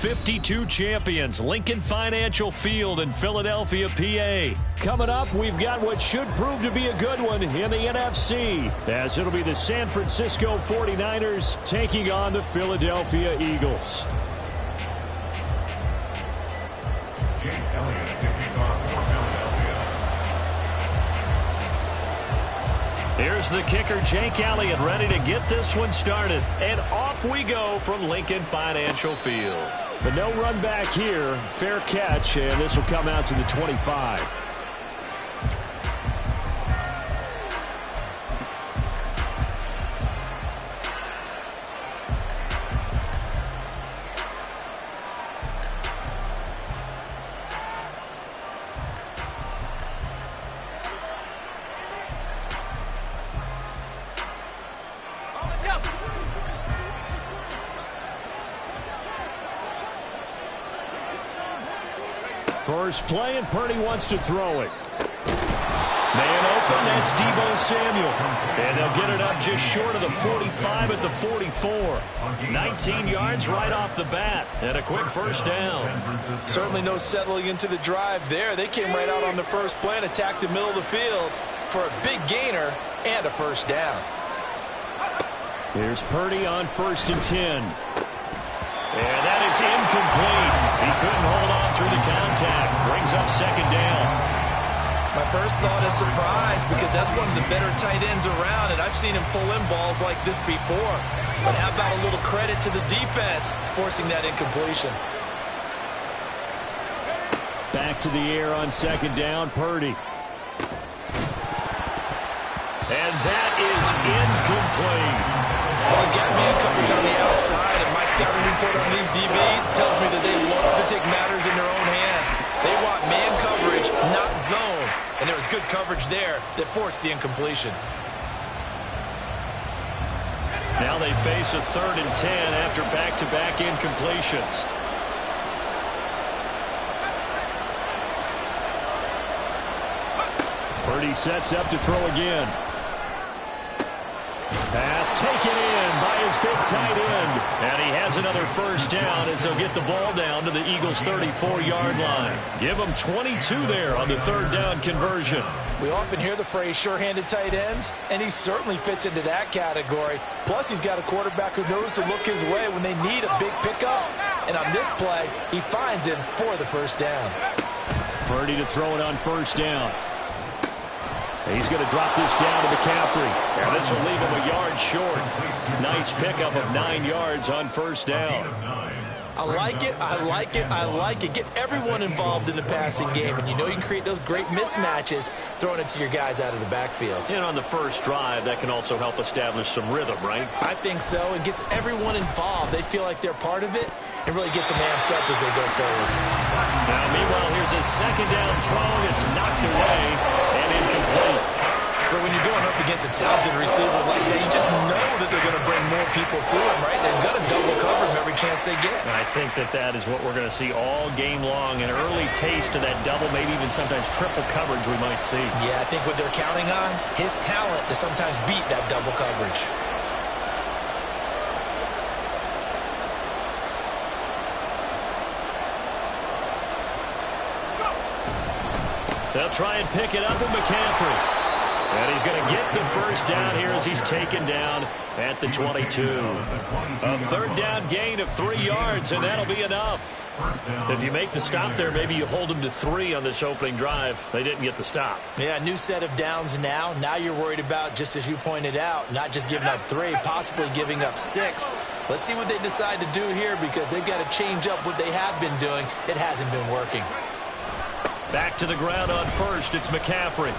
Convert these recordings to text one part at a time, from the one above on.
52 champions, Lincoln Financial Field in Philadelphia, PA. Coming up, we've got what should prove to be a good one in the NFC, as it'll be the San Francisco 49ers taking on the Philadelphia Eagles. Here's the kicker, Jake Elliott, ready to get this one started. And off we go from Lincoln Financial Field. The no run back here, fair catch, and this will come out to the 25. First play, and Purdy wants to throw it. Man open, that's Deebo Samuel. And they'll get it up just short of the 45 at the 44. 19 yards right off the bat, and a quick first down. Certainly no settling into the drive there. They came right out on the first play and attacked the middle of the field for a big gainer and a first down. Here's Purdy on 1st and 10. And that is incomplete. He couldn't hold on through the contact. Brings up 2nd down. My first thought is surprise, because that's one of the better tight ends around, and I've seen him pull in balls like this before. But how about a little credit to the defense forcing that incompletion? Back to the air on 2nd down, Purdy. And that is incomplete. Well, we've got man coverage on the outside, and my scouting report on these DBs tells me that they love to take matters in their own hands. They want man coverage, not zone. And there was good coverage there that forced the incompletion. Now they face a 3rd and 10 after back-to-back incompletions. Purdy sets up to throw again. Pass taken in by his big tight end. And he has another first down as they'll get the ball down to the Eagles' 34-yard line. Give them 22 there on the 3rd down conversion. We often hear the phrase sure-handed tight ends, and he certainly fits into that category. Plus, he's got a quarterback who knows to look his way when they need a big pickup. And on this play, he finds him for the first down. Purdy to throw it on 1st down. He's going to drop this down to McCaffrey. And this will leave him a yard short. Nice pickup of 9 yards on 1st down. I like it, I like it, I like it. Get everyone involved in the passing game, and you know you can create those great mismatches throwing it to your guys out of the backfield. And on the first drive, that can also help establish some rhythm, right? I think so. It gets everyone involved. They feel like they're part of it, and really gets them amped up as they go forward. Now, meanwhile, here's a 2nd down throw. It's knocked away and incomplete. But when you're going up against a talented receiver like that, you just know that they're going to bring more people to him, right? They've got to double cover him every chance they get. And I think that is what we're going to see all game long. An early taste of that double, maybe even sometimes triple coverage we might see. Yeah, I think what they're counting on, his talent to sometimes beat that double coverage. They'll try and pick it up with McCaffrey. And he's going to get the first down here as he's taken down at the 22. A 3rd down gain of 3 yards, and that'll be enough. If you make the stop there, maybe you hold them to 3 on this opening drive. They didn't get the stop. Yeah, new set of downs now. Now you're worried about, just as you pointed out, not just giving up 3, possibly giving up 6. Let's see what they decide to do here, because they've got to change up what they have been doing. It hasn't been working. Back to the ground on 1st. It's McCaffrey.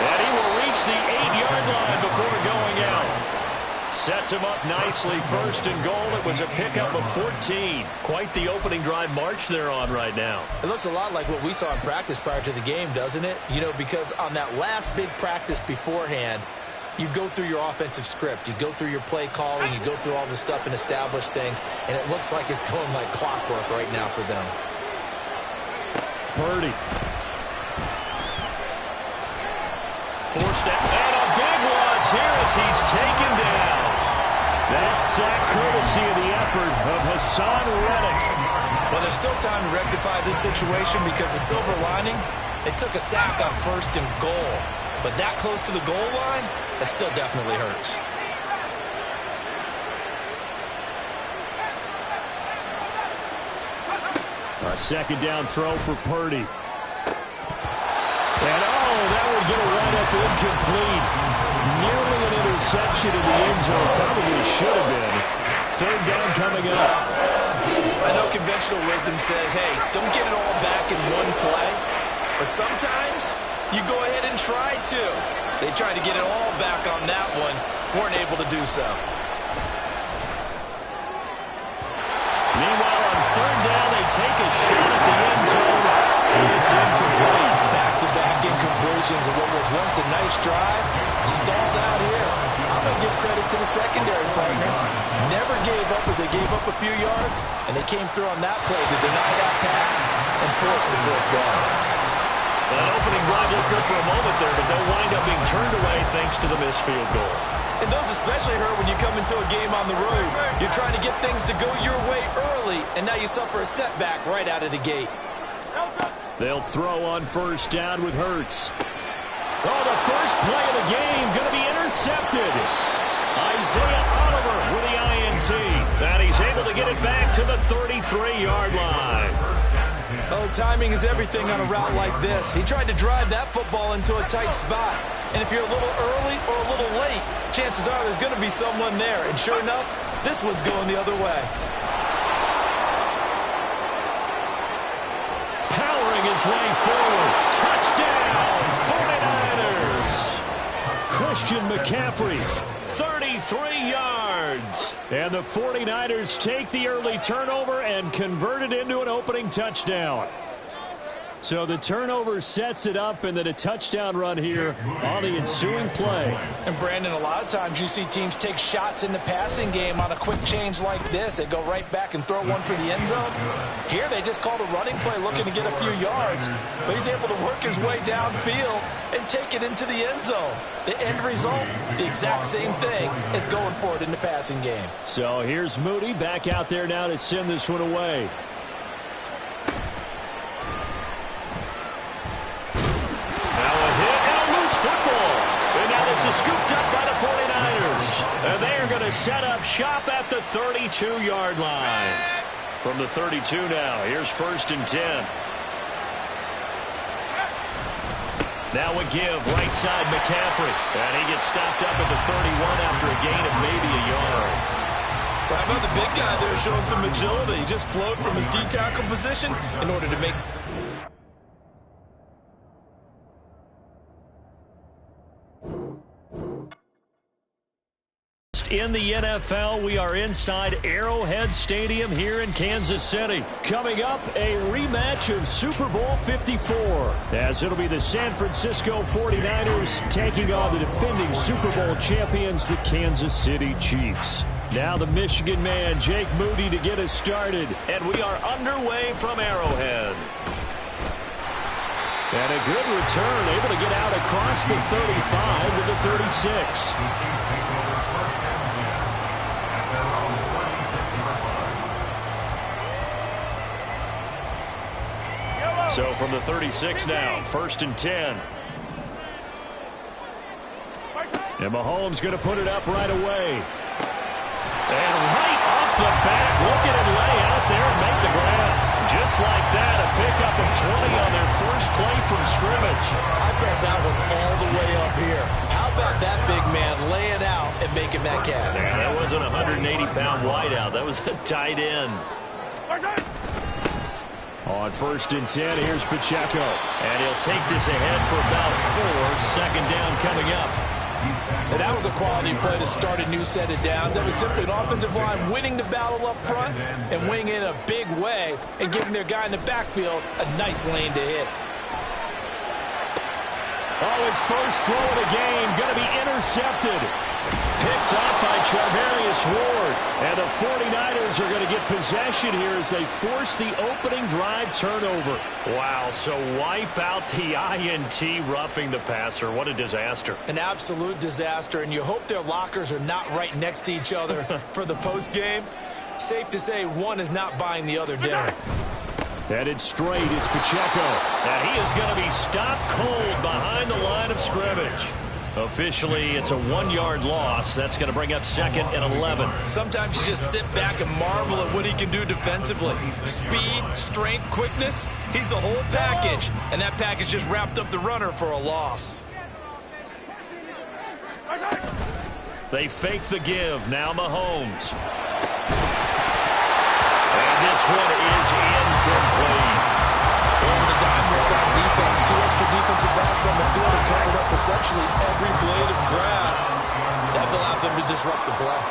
And he will reach the 8-yard line before going out. Sets him up nicely. 1st and goal. It was a pickup of 14. Quite the opening drive march they're on right now. It looks a lot like what we saw in practice prior to the game, doesn't it? You know, because on that last big practice beforehand, you go through your offensive script. You go through your play calling. You go through all this stuff and establish things. And it looks like it's going like clockwork right now for them. Purdy. Forced out. And a big loss here as he's taken down. That sack courtesy of the effort of Hassan Reddick. Well, there's still time to rectify this situation because the silver lining, they took a sack on 1st and goal. But that close to the goal line, that still definitely hurts. A second down throw for Purdy. And that would get a right-up incomplete. Nearly an interception in the end zone. Probably should have been. 3rd down coming up. I know conventional wisdom says, hey, don't get it all back in one play. But sometimes you go ahead and try to. They tried to get it all back on that one. Weren't able to do so. Meanwhile, on 3rd down, they take a shot at the end zone. And it's incomplete. Back-to-back incompletions of what was once a nice drive. Stalled out here. I'm going to give credit to the secondary partners. Never gave up as they gave up a few yards. And they came through on that play to deny that pass and force the 4th down. That opening drive looked good for a moment there, but they'll wind up being turned away thanks to the missed field goal. And those especially hurt when you come into a game on the road. You're trying to get things to go your way early, and now you suffer a setback right out of the gate. They'll throw on 1st down with Hurts. Oh, the first play of the game going to be intercepted. Isaiah Oliver with the INT. And he's able to get it back to the 33-yard line. Oh, timing is everything on a route like this. He tried to drive that football into a tight spot. And if you're a little early or a little late, chances are there's going to be someone there. And sure enough, this one's going the other way. Powering his way forward. Touchdown, 49ers. Christian McCaffrey, 33 yards. And the 49ers take the early turnover and convert it into an opening touchdown. So the turnover sets it up, and then a touchdown run here on the ensuing play. And, Brandon, a lot of times you see teams take shots in the passing game on a quick change like this. They go right back and throw one for the end zone. Here they just called a running play looking to get a few yards, but he's able to work his way downfield and take it into the end zone. The end result, the exact same thing as going for it in the passing game. So here's Moody back out there now to send this one away. Is scooped up by the 49ers. And they are going to set up shop at the 32-yard line. From the 32 now, here's 1st and 10. Now a give, right side McCaffrey. And he gets stopped up at the 31 after a gain of maybe a yard. Well, how about the big guy there showing some agility? He just flowed from his D-tackle position in order to make... In the NFL, we are inside Arrowhead Stadium here in Kansas City. Coming up, a rematch of Super Bowl 54, as it'll be the San Francisco 49ers taking on the defending Super Bowl champions, the Kansas City Chiefs. Now the Michigan man, Jake Moody, to get us started. And we are underway from Arrowhead. And a good return, able to get out across the 35 to the 36. So from the 36 now, 1st and 10. And Mahomes going to put it up right away. And right off the bat, look at him lay out there and make the grab. Just like that, a pickup of 20 on their first play from scrimmage. I brought that one all the way up here. How about that big man laying out and making that catch? Yeah, that wasn't a 180-pound wideout. That was a tight end. On 1st and 10, here's Pacheco. And he'll take this ahead for about 4. 2nd down coming up. And that was a quality play to start a new set of downs. That was simply an offensive line winning the battle up front and winning in a big way and giving their guy in the backfield a nice lane to hit. Oh, his first throw of the game going to be intercepted. Picked up by Charvarius Ward. And the 49ers are going to get possession here as they force the opening drive turnover. Wow, so wipe out the INT, roughing the passer. What a disaster. An absolute disaster, and you hope their lockers are not right next to each other for the postgame. Safe to say one is not buying the other dinner. Headed straight, it's Pacheco. And he is going to be stopped cold behind the line of scrimmage. Officially, it's a 1-yard loss. That's going to bring up 2nd and 11. Sometimes you just sit back and marvel at what he can do defensively. Speed, strength, quickness, he's the whole package. And that package just wrapped up the runner for a loss. They fake the give. Now Mahomes. And this one is incomplete. Over the dime, worked on defense. 2 extra defensive backs on the field and covered up essentially every blade of grass. That allowed them to disrupt the play.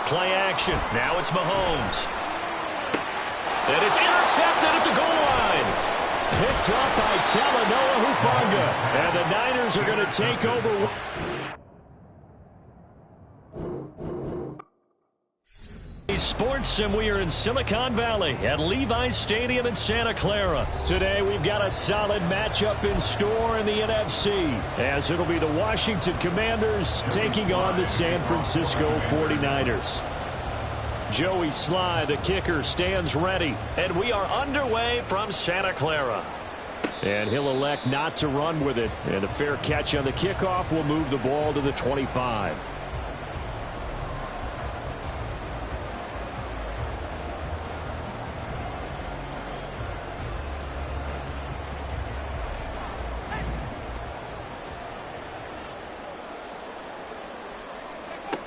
Play action. Now it's Mahomes. And it's intercepted at the goal line. Picked up by Talanoa Hufanga. And the Niners are going to take over. Sports, and we are in Silicon Valley at Levi's Stadium in Santa Clara. Today we've got a solid matchup in store in the NFC, as it'll be the Washington Commanders taking on the San Francisco 49ers. Joey Sly, the kicker, stands ready. And we are underway from Santa Clara. And he'll elect not to run with it. And a fair catch on the kickoff will move the ball to the 25.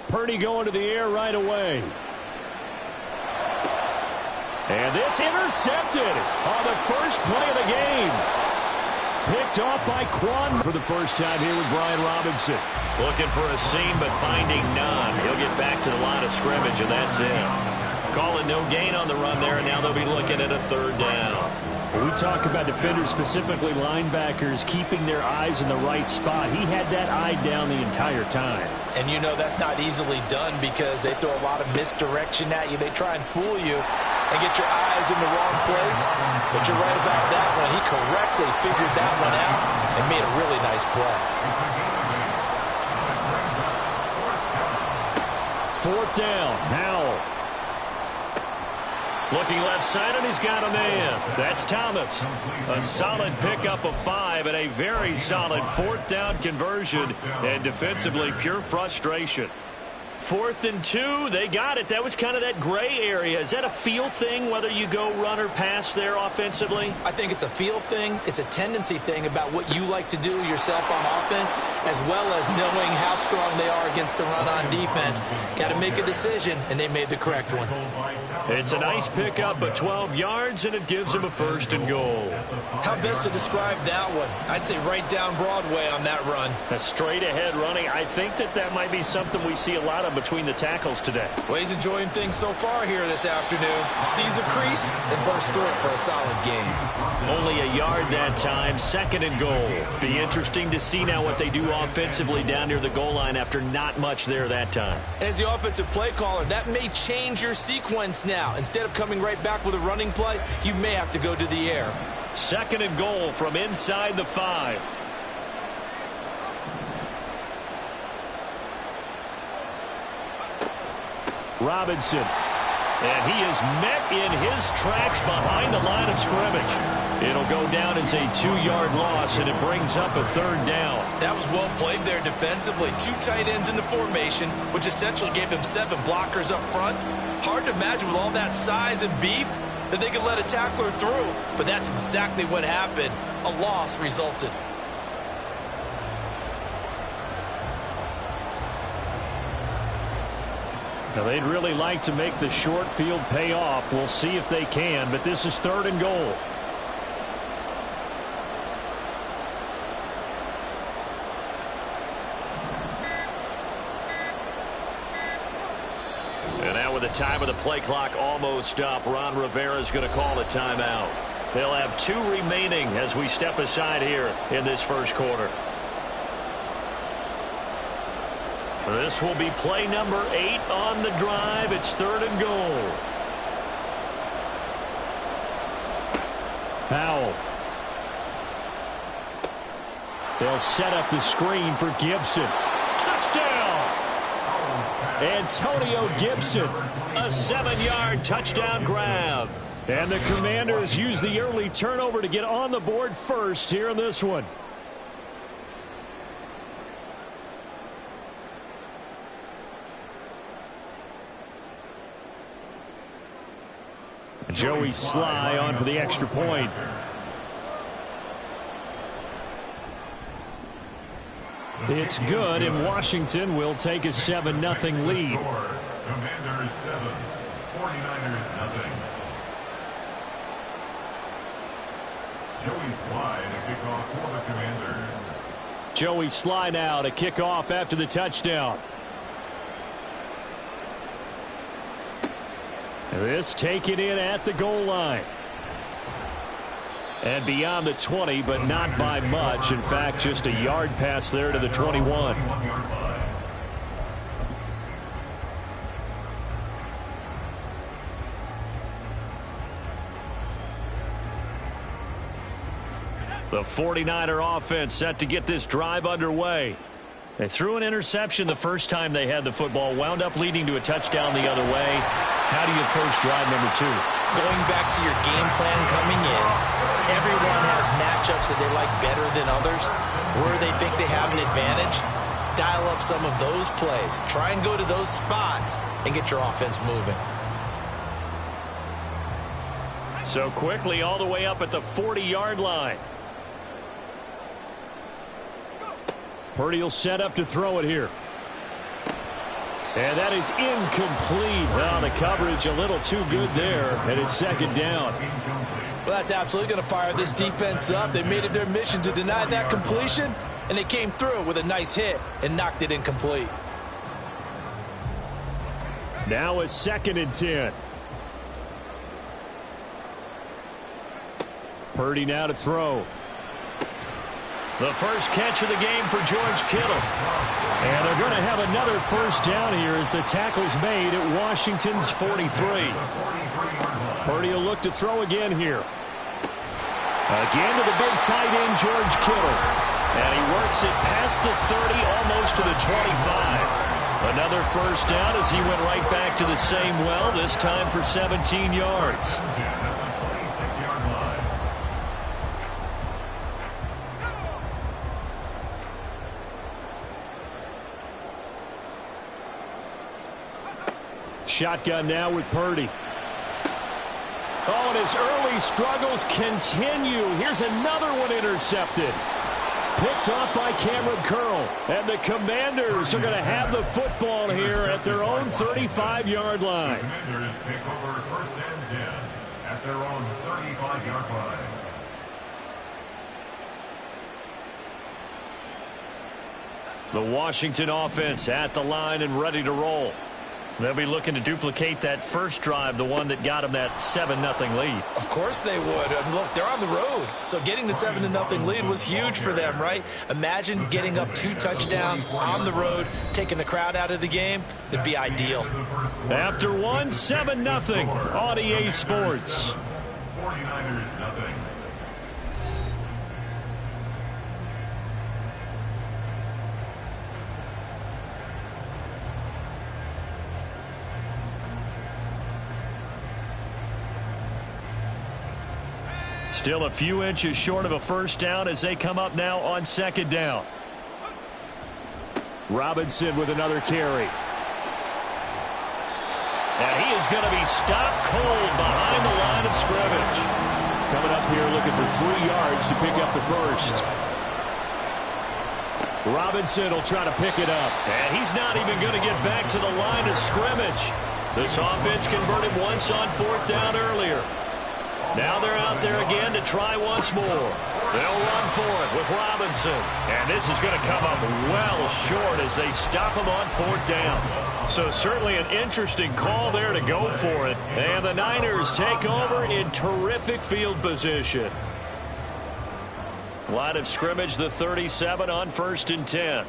Purdy going to the air right away. And this intercepted on the first play of the game. Picked off by Quan for the first time here with Brian Robinson. Looking for a seam, but finding none. He'll get back to the line of scrimmage, and that's it. Calling no gain on the run there, and now they'll be looking at a 3rd down. When we talk about defenders, specifically linebackers, keeping their eyes in the right spot, he had that eye down the entire time. And you know that's not easily done because they throw a lot of misdirection at you. They try and fool you and get your eyes in the wrong place. But you're right about that one. He correctly figured that one out and made a really nice play. 4th down. Howell. Looking left side, and he's got a man. That's Thomas. A solid pickup of 5 and a very solid 4th down conversion. And defensively, pure frustration. 4th and 2, they got it. That was kind of that gray area. Is that a feel thing, whether you go run or pass there offensively? I think it's a feel thing. It's a tendency thing about what you like to do yourself on offense, as well as knowing how strong they are against the run on defense. Got to make a decision, and they made the correct one. It's a nice pickup, but 12 yards, and it gives him a 1st and goal. How best to describe that one? I'd say right down Broadway on that run. A straight-ahead running. I think that might be something we see a lot of between the tackles today. Well, he's enjoying things so far here this afternoon. Sees a crease and bursts through it for a solid game. Only a yard that time, 2nd and goal. Be interesting to see now what they do offensively down near the goal line after not much there that time. As the offensive play caller, that may change your sequence now. Instead of coming right back with a running play, you may have to go to the air. 2nd and goal from inside the 5. Robinson. And he is met in his tracks behind the line of scrimmage. It'll go down as a 2-yard loss, and it brings up a 3rd down. That was well played there defensively. 2 tight ends in the formation, which essentially gave him 7 blockers up front. Hard to imagine with all that size and beef that they could let a tackler through. But that's exactly what happened. A loss resulted. Now, they'd really like to make the short field pay off. We'll see if they can, but this is 3rd and goal. And now with the time of the play clock almost up, Ron Rivera is going to call a timeout. They'll have 2 remaining as we step aside here in this 1st quarter. This will be play number 8 on the drive. It's 3rd and goal. Powell. They'll set up the screen for Gibson. Touchdown! Antonio Gibson, a 7-yard touchdown grab. And the Commanders use the early turnover to get on the board first here in this one. Joey Sly on for the extra point. It's good, and Washington will take a 7-0 lead. Commanders 7, 49ers 0. Joey Sly to kick off for the Commanders. Joey Sly now to kick off after the touchdown. This taken in at the goal line. And beyond the 20, but not by much. In fact, just a yard pass there to the 21. The 49er offense set to get this drive underway. They threw an interception the first time they had the football, wound up leading to a touchdown the other way. How do you approach drive number 2? Going back to your game plan coming in, everyone has matchups that they like better than others. Where they think they have an advantage, dial up some of those plays. Try and go to those spots and get your offense moving. So quickly all the way up at the 40-yard line. Purdy will set up to throw it here. And that is incomplete. Well, the coverage a little too good there, and it's 2nd down. Well, that's absolutely going to fire this defense up. They made it their mission to deny that completion, and they came through with a nice hit and knocked it incomplete. Now a 2nd and 10. Purdy now to throw. The first catch of the game for George Kittle. And they're going to have another first down here as the tackle's made at Washington's 43. Purdy will look to throw again here. Again to the big tight end, George Kittle. And he works it past the 30, almost to the 25. Another first down as he went right back to the same well, this time for 17 yards. Shotgun now with Purdy. Oh, and his early struggles continue. Here's another one intercepted. Picked off by Cameron Curl. And the Commanders are going to have the football here at their own 35-yard line. The Commanders take over 1st and 10 at their own 35-yard line. The Washington offense at the line and ready to roll. They'll be looking to duplicate that first drive, the one that got them that 7-0 lead. Of course they would. Look, they're on the road. So getting the 7-0 lead was huge for them, right? Imagine getting up 2 touchdowns on the road, taking the crowd out of the game. It'd be ideal. After one, 7-0 on EA Sports. 49ers 0. Still a few inches short of a first down as they come up now on 2nd down. Robinson with another carry. And he is going to be stopped cold behind the line of scrimmage. Coming up here looking for 3 yards to pick up the first. Robinson will try to pick it up. And he's not even going to get back to the line of scrimmage. This offense converted once on 4th down earlier. Now they're out there again to try once more. They'll run for it with Robinson. And this is going to come up well short as they stop him on 4th down. So certainly an interesting call there to go for it. And the Niners take over in terrific field position. Line of scrimmage, the 37 on 1st and 10.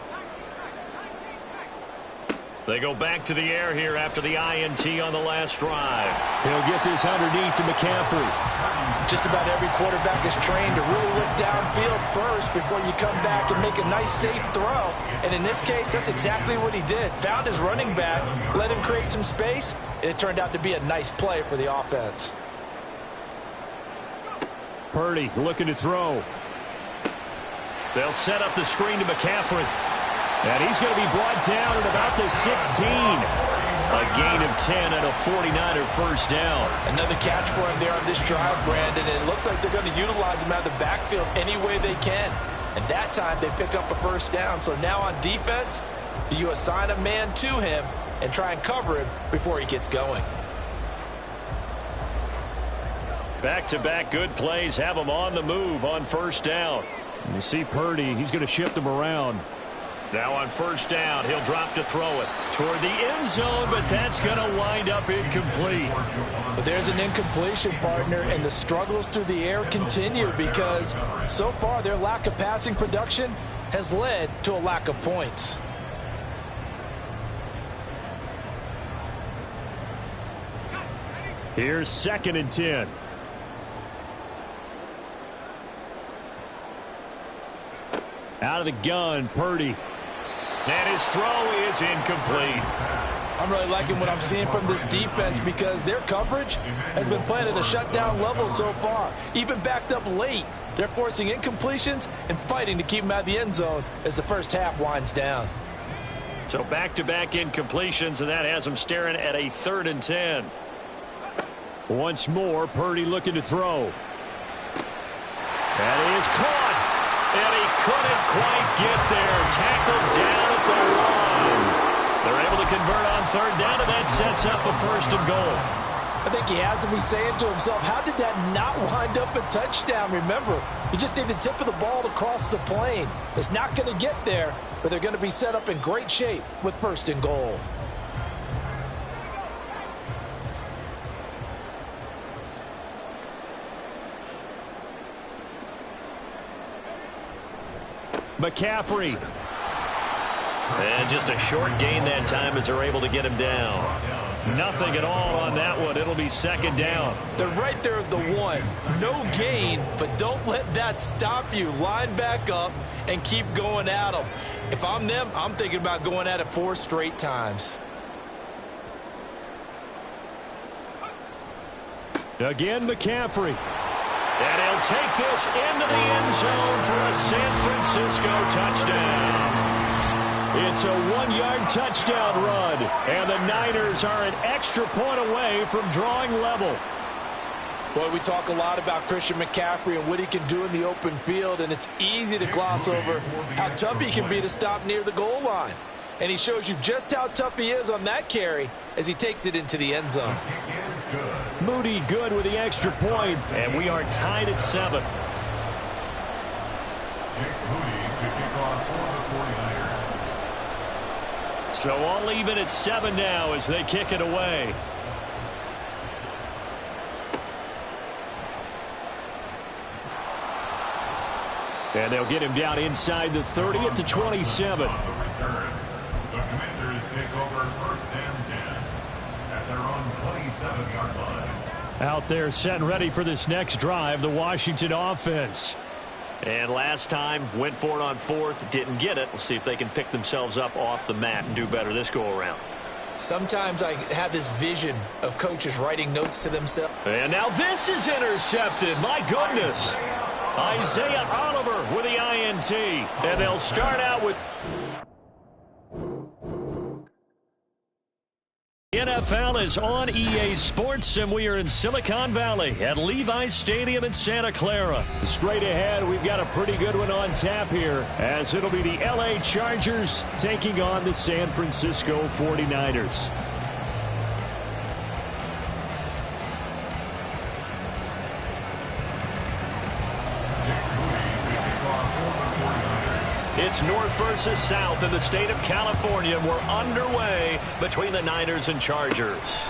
They go back to the air here after the INT on the last drive. He'll get this underneath to McCaffrey. Just about every quarterback is trained to really look downfield first before you come back and make a nice, safe throw. And in this case, that's exactly what he did. Found his running back, let him create some space, and it turned out to be a nice play for the offense. Purdy looking to throw. They'll set up the screen to McCaffrey. And he's going to be brought down at about the 16. A gain of 10 and a 49er first down. Another catch for him there on this drive, Brandon. And it looks like they're going to utilize him out of the backfield any way they can. And that time they pick up a first down. So now on defense, do you assign a man to him and try and cover him before he gets going? Back-to-back good plays have him on the move on first down. You see Purdy, he's going to shift him around. Now on first down, he'll drop to throw it toward the end zone, but that's going to wind up incomplete. But there's an incompletion, partner, and the struggles through the air continue because so far their lack of passing production has led to a lack of points. Here's 2nd and 10. Out of the gun, Purdy. And his throw is incomplete. I'm really liking what I'm seeing from this defense because their coverage has been playing at a shutdown level so far. Even backed up late, they're forcing incompletions and fighting to keep them out of the end zone as the first half winds down. So back-to-back incompletions, and that has them staring at a 3rd and 10. Once more, Purdy looking to throw. That is caught. And he couldn't quite get there. Tackled down at the line. They're able to convert on 3rd down, and that sets up a 1st and goal. I think he has to be saying to himself, how did that not wind up a touchdown? Remember, you just need the tip of the ball to cross the plane. It's not going to get there, but they're going to be set up in great shape with 1st and goal. McCaffrey. And just a short gain that time as they're able to get him down. Nothing at all on that one. It'll be 2nd down. They're right there at the 1. No gain, but don't let that stop you. Line back up and keep going at them. If I'm them, I'm thinking about going at it 4 straight times. Again, McCaffrey. And he'll take this into the end zone for a San Francisco touchdown. It's a 1-yard touchdown run, and the Niners are an extra point away from drawing level. Boy, we talk a lot about Christian McCaffrey and what he can do in the open field, and it's easy to gloss over how tough he can be to stop near the goal line. And he shows you just how tough he is on that carry as he takes it into the end zone. Moody good with the extra point, and we are tied at 7. So all even at 7 now as they kick it away. And they'll get him down inside the 30 at the 27. The Commanders take over 1st and 10 at their own 27-yard line. Out there set and ready for this next drive, the Washington offense. And last time, went for it on 4th, didn't get it. We'll see if they can pick themselves up off the mat and do better this go-around. Sometimes I have this vision of coaches writing notes to themselves. And now this is intercepted. My goodness. Isaiah Oliver with the INT. And they'll start out with... NFL is on EA Sports, and we are in Silicon Valley at Levi's Stadium in Santa Clara. Straight ahead, we've got a pretty good one on tap here, as it'll be the LA Chargers taking on the San Francisco 49ers. It's north versus south in the state of California. We're underway between the Niners and Chargers.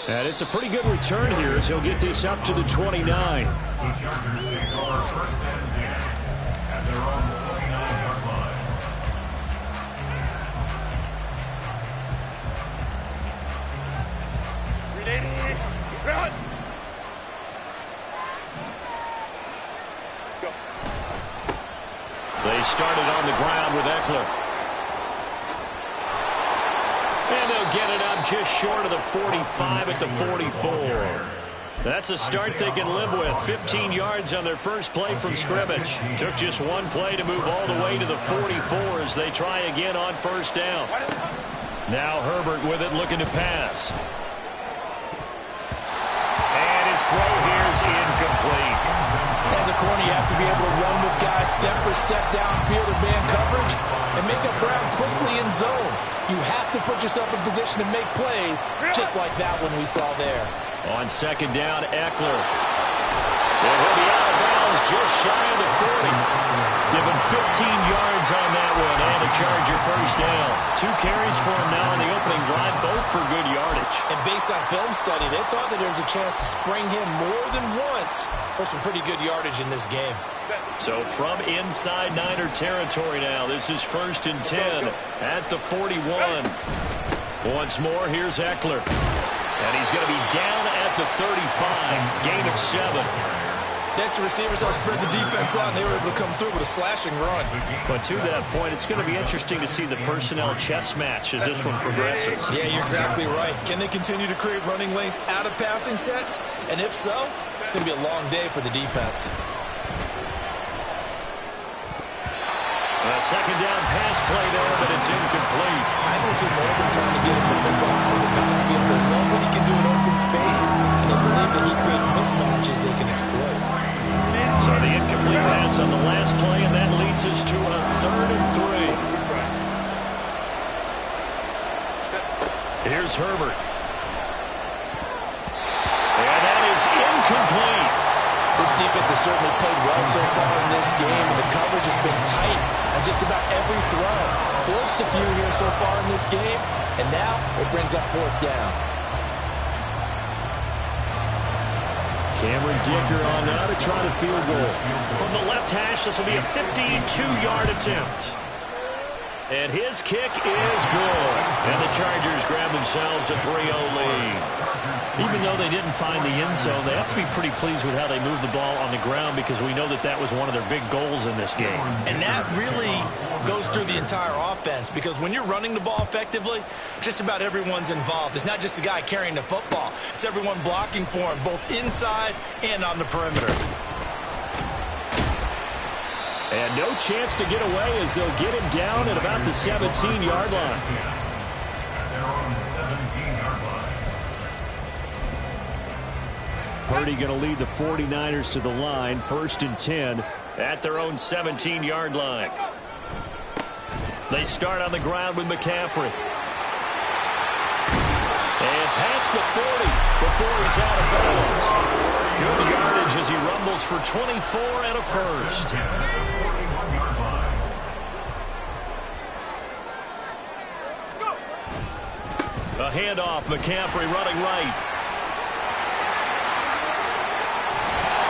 And it's a pretty good return here as he'll get this up to the 29. The Chargers take over 1st and 10 at their own 29-yard line. They started on the ground with Eckler. And they'll get it up just short of the 45 at the 44. That's a start they can live with. 15 yards on their first play from scrimmage. Took just one play to move all the way to the 44 as they try again on first down. Now Herbert with it, looking to pass. And his throw here is incomplete. As a corner, you have to be able to run with guys step for step downfield in man coverage and make up ground quickly in zone. You have to put yourself in position to make plays, just like that one we saw there. On second down, Eckler. And he'll be out of bounds just shy of the 40. Give him 15 yards on that one and a Charger first down. 2 carries for him now on the opening drive, both for good yardage. And based on film study, they thought that there was a chance to spring him more than once for some pretty good yardage in this game. So from inside Niner territory now, this is 1st and 10 at the 41. Once more, here's Eckler. And he's going to be down at the 35, gain of 7. That's the receivers that spread the defense out, and they were able to come through with a slashing run. But to that point, it's going to be interesting to see the personnel chess match as this one progresses. Yeah, you're exactly right. Can they continue to create running lanes out of passing sets? And if so, it's going to be a long day for the defense. A second down pass play there, but it's incomplete. I can see Morgan trying to get him the football out of the backfield. They love what he can do in open space, and they believe that he creates mismatches they can exploit. So the incomplete pass on the last play, and that leads us to a 3rd and 3. Here's Herbert. And that is incomplete. This defense has certainly played well so far in this game, and the coverage has been tight on just about every throw. Forced a few here so far in this game, and now it brings up 4th down. Cameron Dicker on now to try the field goal. From the left hash, this will be a 52-yard attempt. And his kick is good. And the Chargers grab themselves a 3-0 lead. Even though they didn't find the end zone, they have to be pretty pleased with how they moved the ball on the ground because we know that that was one of their big goals in this game. And that really goes through the entire offense because when you're running the ball effectively, just about everyone's involved. It's not just the guy carrying the football. It's everyone blocking for him, both inside and on the perimeter. And no chance to get away as they'll get him down at about the 17-yard line. Purdy going to lead the 49ers to the line, 1st and 10 at their own 17-yard line. They start on the ground with McCaffrey. And past the 40 before he's out of bounds. Good yardage as he rumbles for 24 and a first. A handoff, McCaffrey running right.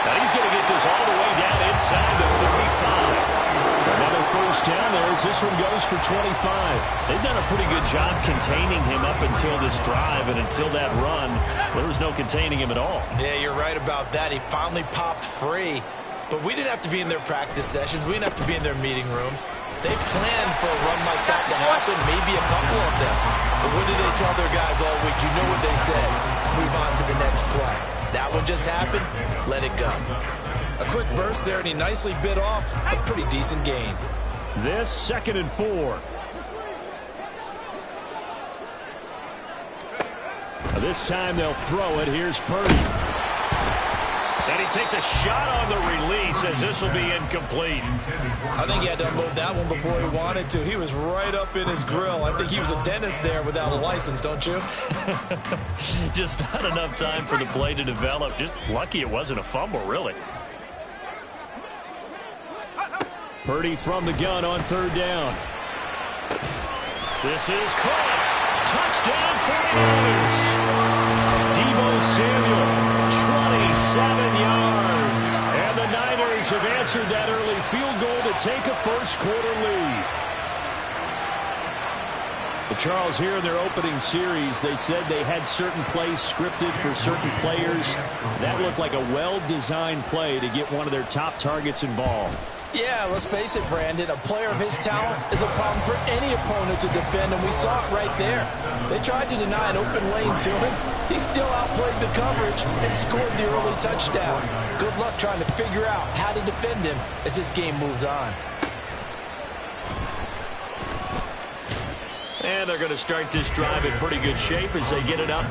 And he's going to get this all the way down inside the 35. Another first down there as this one goes for 25. They've done a pretty good job containing him up until this drive, and until that run, there was no containing him at all. Yeah, you're right about that. He finally popped free, but we didn't have to be in their practice sessions. We didn't have to be in their meeting rooms. They planned for a run like that to happen, maybe a couple of them. But what did they tell their guys all week? You know what they said. Move on to the next play. That one just happened. Let it go. A quick burst there, and he nicely bit off a pretty decent gain. This 2nd and 4. This time they'll throw it. Here's Purdy. And he takes a shot on the release as this will be incomplete. I think he had to unload that one before he wanted to. He was right up in his grill. I think he was a dentist there without a license, don't you? Just not enough time for the play to develop. Just lucky it wasn't a fumble, really. Purdy from the gun on 3rd down. This is caught. Touchdown 49ers. Deebo Samuel, 27 yards. And the Niners have answered that early field goal to take a first-quarter lead. The Charles, here in their opening series, they said they had certain plays scripted for certain players. That looked like a well-designed play to get one of their top targets involved. Yeah, let's face it, Brandon. A player of his talent is a problem for any opponent to defend, and we saw it right there. They tried to deny an open lane to him. He still outplayed the coverage and scored the early touchdown. Good luck trying to figure out how to defend him as this game moves on. And they're going to start this drive in pretty good shape as they get it up.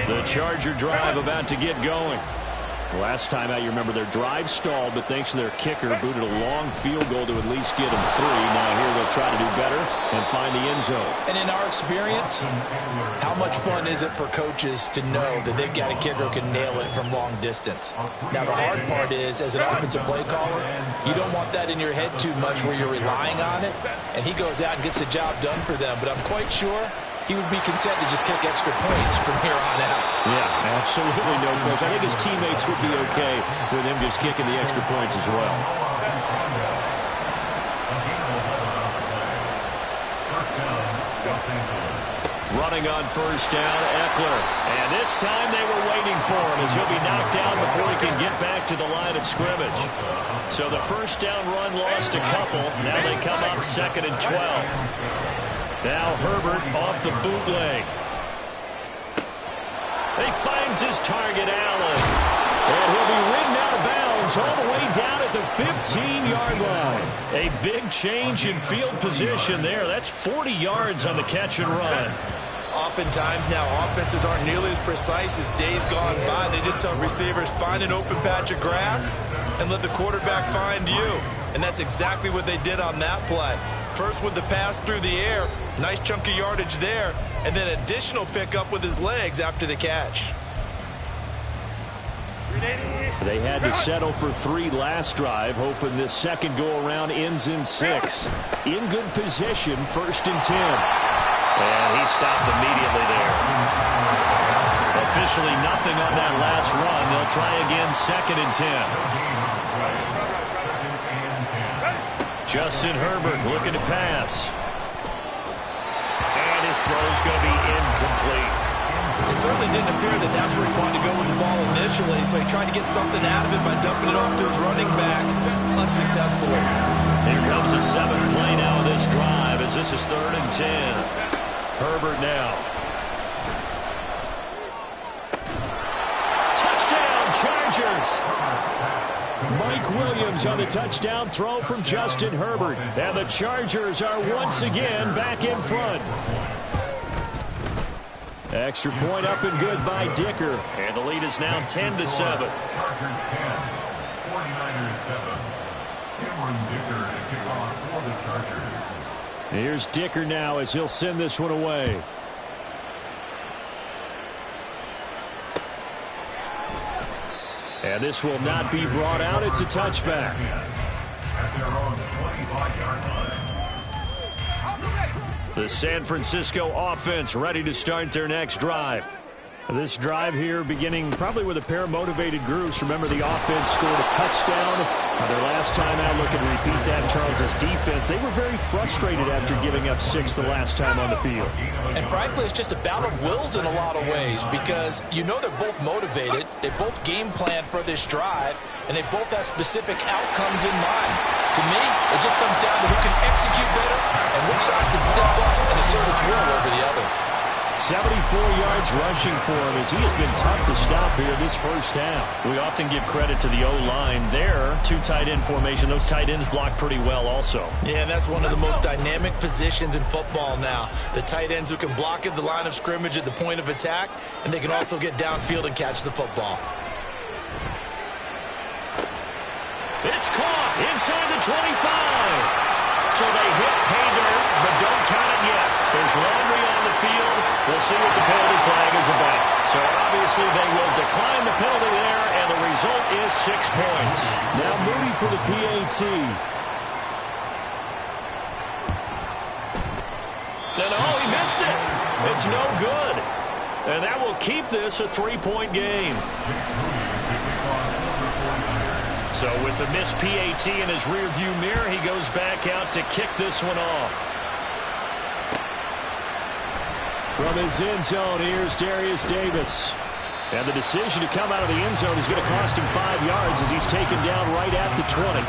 The Charger drive about to get going. Last time out, you remember their drive stalled, but thanks to their kicker, booted a long field goal to at least get them 3. Now here they'll try to do better and find the end zone. And in our experience, how much fun is it for coaches to know that they've got a kicker who can nail it from long distance? Now the hard part is, as an offensive play caller, you don't want that in your head too much where you're relying on it, and he goes out and gets the job done for them. But I'm quite sure he would be content to just kick extra points from here on out. Yeah, absolutely no question. I think his teammates would be okay with him just kicking the extra points as well. Running on first down, Eckler. And this time they were waiting for him as he'll be knocked down before he can get back to the line of scrimmage. So the first down run lost a couple. Now they come up 2nd and 12. Now Herbert off the bootleg. He finds his target, Allen. And he'll be ridden out of bounds all the way down at the 15-yard line. A big change in field position there. That's 40 yards on the catch and run. Oftentimes now offenses aren't nearly as precise as days gone by. They just saw receivers find an open patch of grass and let the quarterback find you. And that's exactly what they did on that play. First with the pass through the air, nice chunk of yardage there, and then additional pickup with his legs after the catch. They had to settle for 3 last drive, hoping this second go-around ends in 6. In good position, 1st and 10. And he stopped immediately there. Officially nothing on that last run. They'll try again 2nd and 10. Justin Herbert looking to pass. And his throw's going to be incomplete. It certainly didn't appear that that's where he wanted to go with the ball initially, so he tried to get something out of it by dumping it off to his running back unsuccessfully. Here comes the 7th play now of this drive as this is 3rd and 10. Herbert now. Touchdown, Chargers! Mike Williams on the touchdown throw from Justin Herbert. And the Chargers are once again back in front. Extra point up and good by Dicker. And the lead is now 10-7. Chargers 10, 49ers 7. Cameron Dicker to kick off for the Chargers. Here's Dicker now as he'll send this one away. And this will not be brought out. It's a touchback. At their own 25-yard line. The San Francisco offense ready to start their next drive. This drive here beginning probably with a pair of motivated groups. Remember, the offense scored a touchdown. Their last time out, looking to repeat that. Charles' defense, they were very frustrated after giving up 6 the last time on the field. And frankly, it's just a battle of wills in a lot of ways because you know they're both motivated. They both game planned for this drive, and they both have specific outcomes in mind. To me, it just comes down to who can execute better and which side can step up and assert its will over the other. 74 yards rushing for him as he has been tough to stop here this first half. We often give credit to the O-line there. 2 tight end formation. Those tight ends block pretty well also. Yeah, and that's one of the most dynamic positions in football now. The tight ends who can block at the line of scrimmage at the point of attack, and they can also get downfield and catch the football. It's caught inside the 25. So they hit pay dirt, but don't count it yet. There's Landry on the field. We'll see what the penalty flag is about. So obviously they will decline the penalty there, and And the result is 6 points. Now Moody for the PAT. And oh, he missed it. It's no good. And that will keep this a 3-point game. So with the missed PAT in his rearview mirror, he goes back out to kick this one off. From his end zone, here's Darius Davis. And the decision to come out of the end zone is going to cost him 5 yards as he's taken down right at the 20.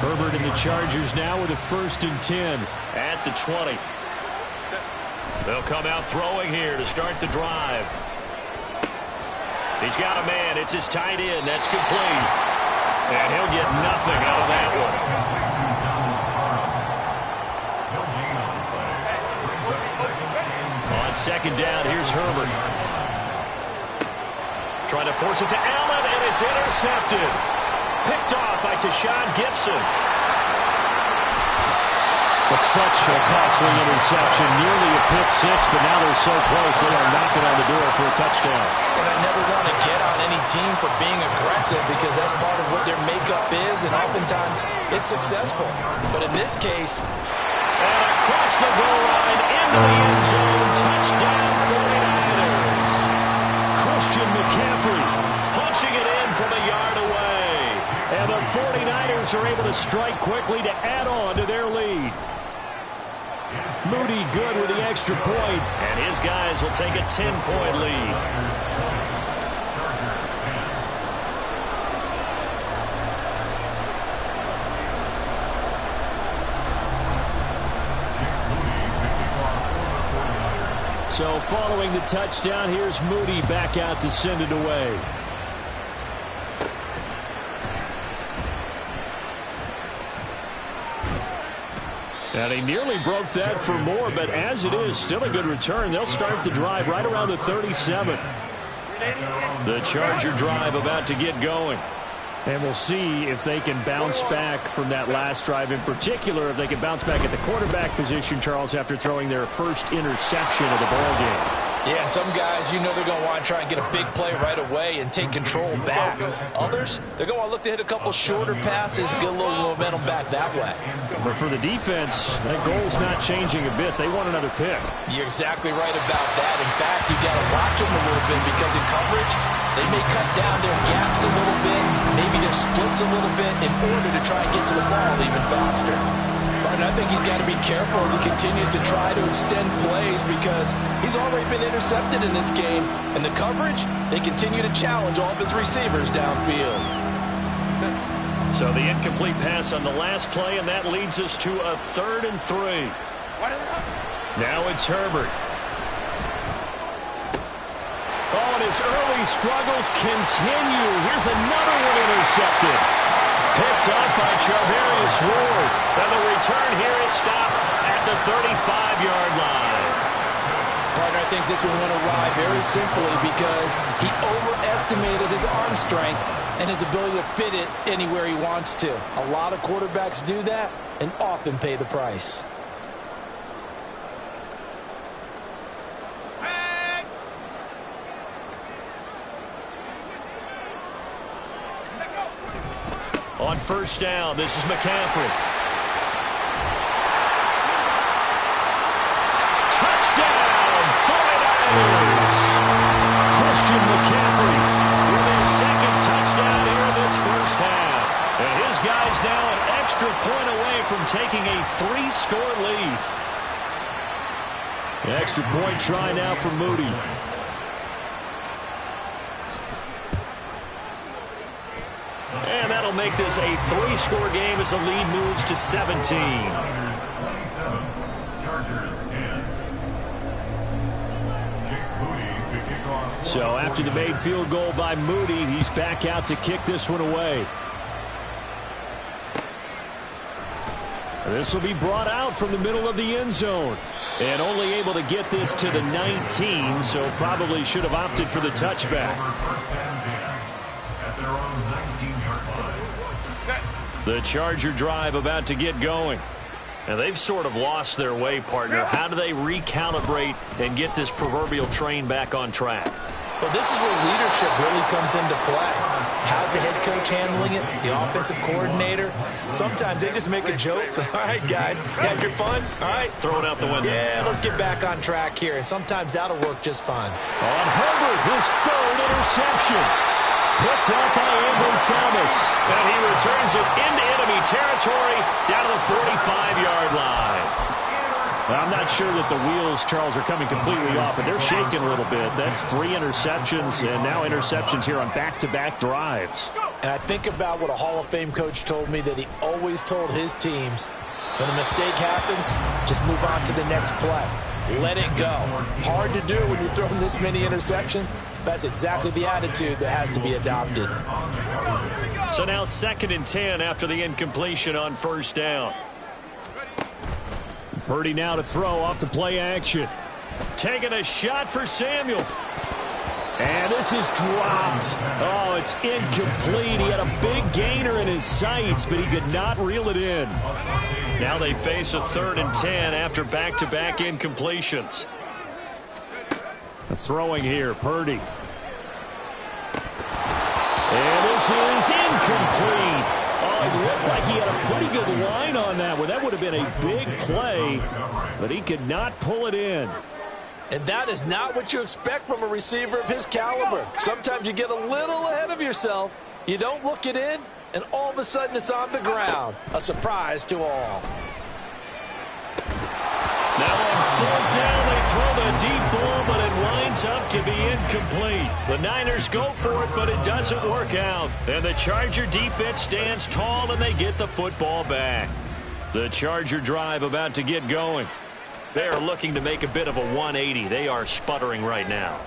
Herbert and the Chargers now with a 1st and 10. At the 20. They'll come out throwing here to start the drive. He's got a man. It's his tight end. That's complete. And he'll get nothing out of that one. On 2nd down, here's Herbert. Trying to force it to Allen, and it's intercepted. Picked off by Tashawn Gibson. But such a costly interception. Nearly a pick six, but now they're so close they are knocking on the door for a touchdown. And I never want to get on any team for being aggressive because that's part of what their makeup is, and oftentimes it's successful. But in this case, and across the goal line into the end zone, touchdown 49ers. Christian McCaffrey punching it in from a yard away. And the 49ers are able to strike quickly to add on to their lead. Moody good with the extra point. And his guys will take a 10-point lead. So following the touchdown, here's Moody back out to send it away. And he nearly broke that for more, but as it is, still a good return. They'll start the drive right around the 37. The Charger drive about to get going. And we'll see if they can bounce back from that last drive. In particular, if they can bounce back at the quarterback position, Charles, after throwing their first interception of the ball game. yeah, some guys, you know they're going to want to try and get a big play right away and take control back. Others, they're going to look to hit a couple shorter passes, get a little momentum back that way. But for the defense, that goal's not changing a bit. They want another pick. You're exactly right about that. In fact, you got to watch them a little bit because in coverage, they may cut down their gaps a little bit, maybe their splits a little bit in order to try and get to the ball even faster. But I think he's got to be careful as he continues to try to extend plays because he's already been intercepted in this game. And the coverage, they continue to challenge all of his receivers downfield. So the incomplete pass on the last play, and that leads us to a 3rd and 3. Now it's Herbert. Oh, and his early struggles continue. Here's another one intercepted. Picked up by Charvarius Ward. And the return here is stopped at the 35-yard line. Partner, I think this one went awry very simply because he overestimated his arm strength and his ability to fit it anywhere he wants to. A lot of quarterbacks do that and often pay the price. On 1st down, this is McCaffrey. Touchdown, 49ers! Christian McCaffrey with his 2nd touchdown here in this first half. And his guys now an extra point away from taking a 3-score lead. The extra point try now for Moody. And that'll make this a 3-score game as the lead moves to 17. So after the made field goal by Moody, he's back out to kick this one away. This will be brought out from the middle of the end zone. And only able to get this to the 19, so probably should have opted for the touchback. The Charger drive about to get going. And they've sort of lost their way, partner. How do they recalibrate and get this proverbial train back on track? Well, this is where leadership really comes into play. How's the head coach handling it? The offensive coordinator? Sometimes they just make a joke. All right, guys, had your fun? All right. Throw it out the window. Yeah, let's get back on track here. And sometimes that'll work just fine. On Herbert, his third interception. Picked up by Ambry Thomas. And he returns it into enemy territory down to the 45-yard line. I'm not sure that the wheels, Charles, are coming completely off, but they're shaking a little bit. That's 3 interceptions, and now interceptions here on back-to-back drives. And I think about what a Hall of Fame coach told me, that he always told his teams, when a mistake happens, just move on to the next play. Let it go. Hard to do when you're throwing this many interceptions. That's exactly the attitude that has to be adopted. So now 2nd and 10 after the incompletion on first down. Purdy now to throw off the play action. Taking a shot for Samuel. And this is dropped. Oh, it's incomplete. He had a big gainer in his sights, but he could not reel it in. Now they face a 3rd and 10 after back-to-back incompletions. Throwing here, Purdy. And this is incomplete. Oh, it looked like he had a pretty good line on that one. That would have been a big play, but he could not pull it in. And that is not what you expect from a receiver of his caliber. Sometimes you get a little ahead of yourself. You don't look it in, and all of a sudden it's on the ground. A surprise to all. Now on 4th down, they throw the deep ball, but it winds up to be incomplete. The Niners go for it, but it doesn't work out. And the Charger defense stands tall, and they get the football back. The Charger drive about to get going. They are looking to make a bit of a 180. They are sputtering right now.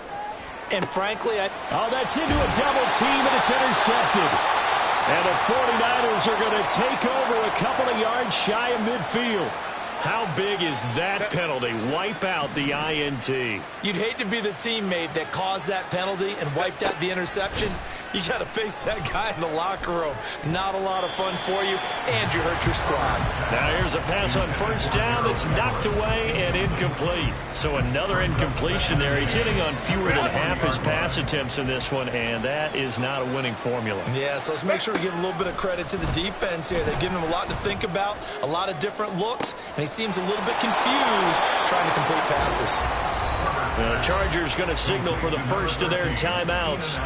And frankly, oh, that's into a double team, and it's intercepted. And the 49ers are going to take over a couple of yards shy of midfield. How big is that penalty? Wipe out the INT. You'd hate to be the teammate that caused that penalty and wiped out the interception. You got to face that guy in the locker room. Not a lot of fun for you, and you hurt your squad. Now here's a pass on first down that's knocked away and incomplete. So another incompletion there. He's hitting on fewer than half his pass attempts in this one, and that is not a winning formula. Yeah, so let's make sure we give a little bit of credit to the defense here. They've given him a lot to think about, a lot of different looks, and he seems a little bit confused trying to complete passes. The Chargers going to signal for the first of their timeouts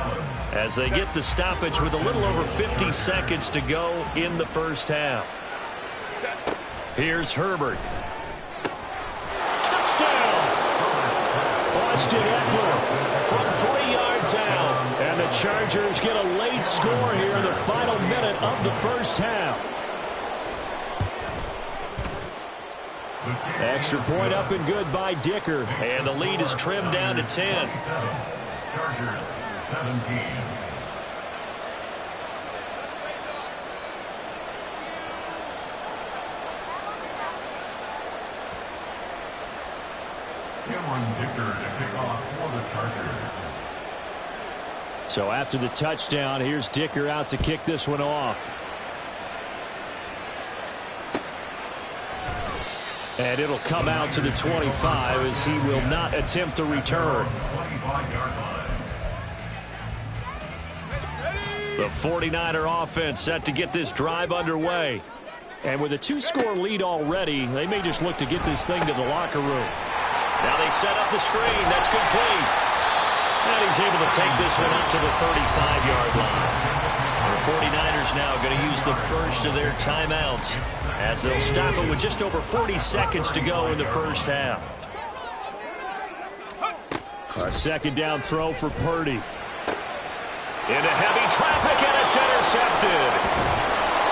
as they get the stoppage with a little over 50 seconds to go in the first half. Here's Herbert. Touchdown! Austin Eckler from 3 yards out. And the Chargers get a late score here in the final minute of the first half. Extra point up and good by Dicker. And the lead is trimmed down to 10. Chargers 17. Cameron Dicker to kick off for the Chargers. So after the touchdown, here's Dicker out to kick this one off. And it'll come out to the 25 as he will not attempt to return. The 49er offense set to get this drive underway. And with a 2-score lead already, they may just look to get this thing to the locker room. Now they set up the screen. That's complete. And he's able to take this one up to the 35-yard line. The 49ers now going to use the first of their timeouts as they'll stop it with just over 40 seconds to go in the first half. A second down throw for Purdy. Into heavy traffic, and it's intercepted.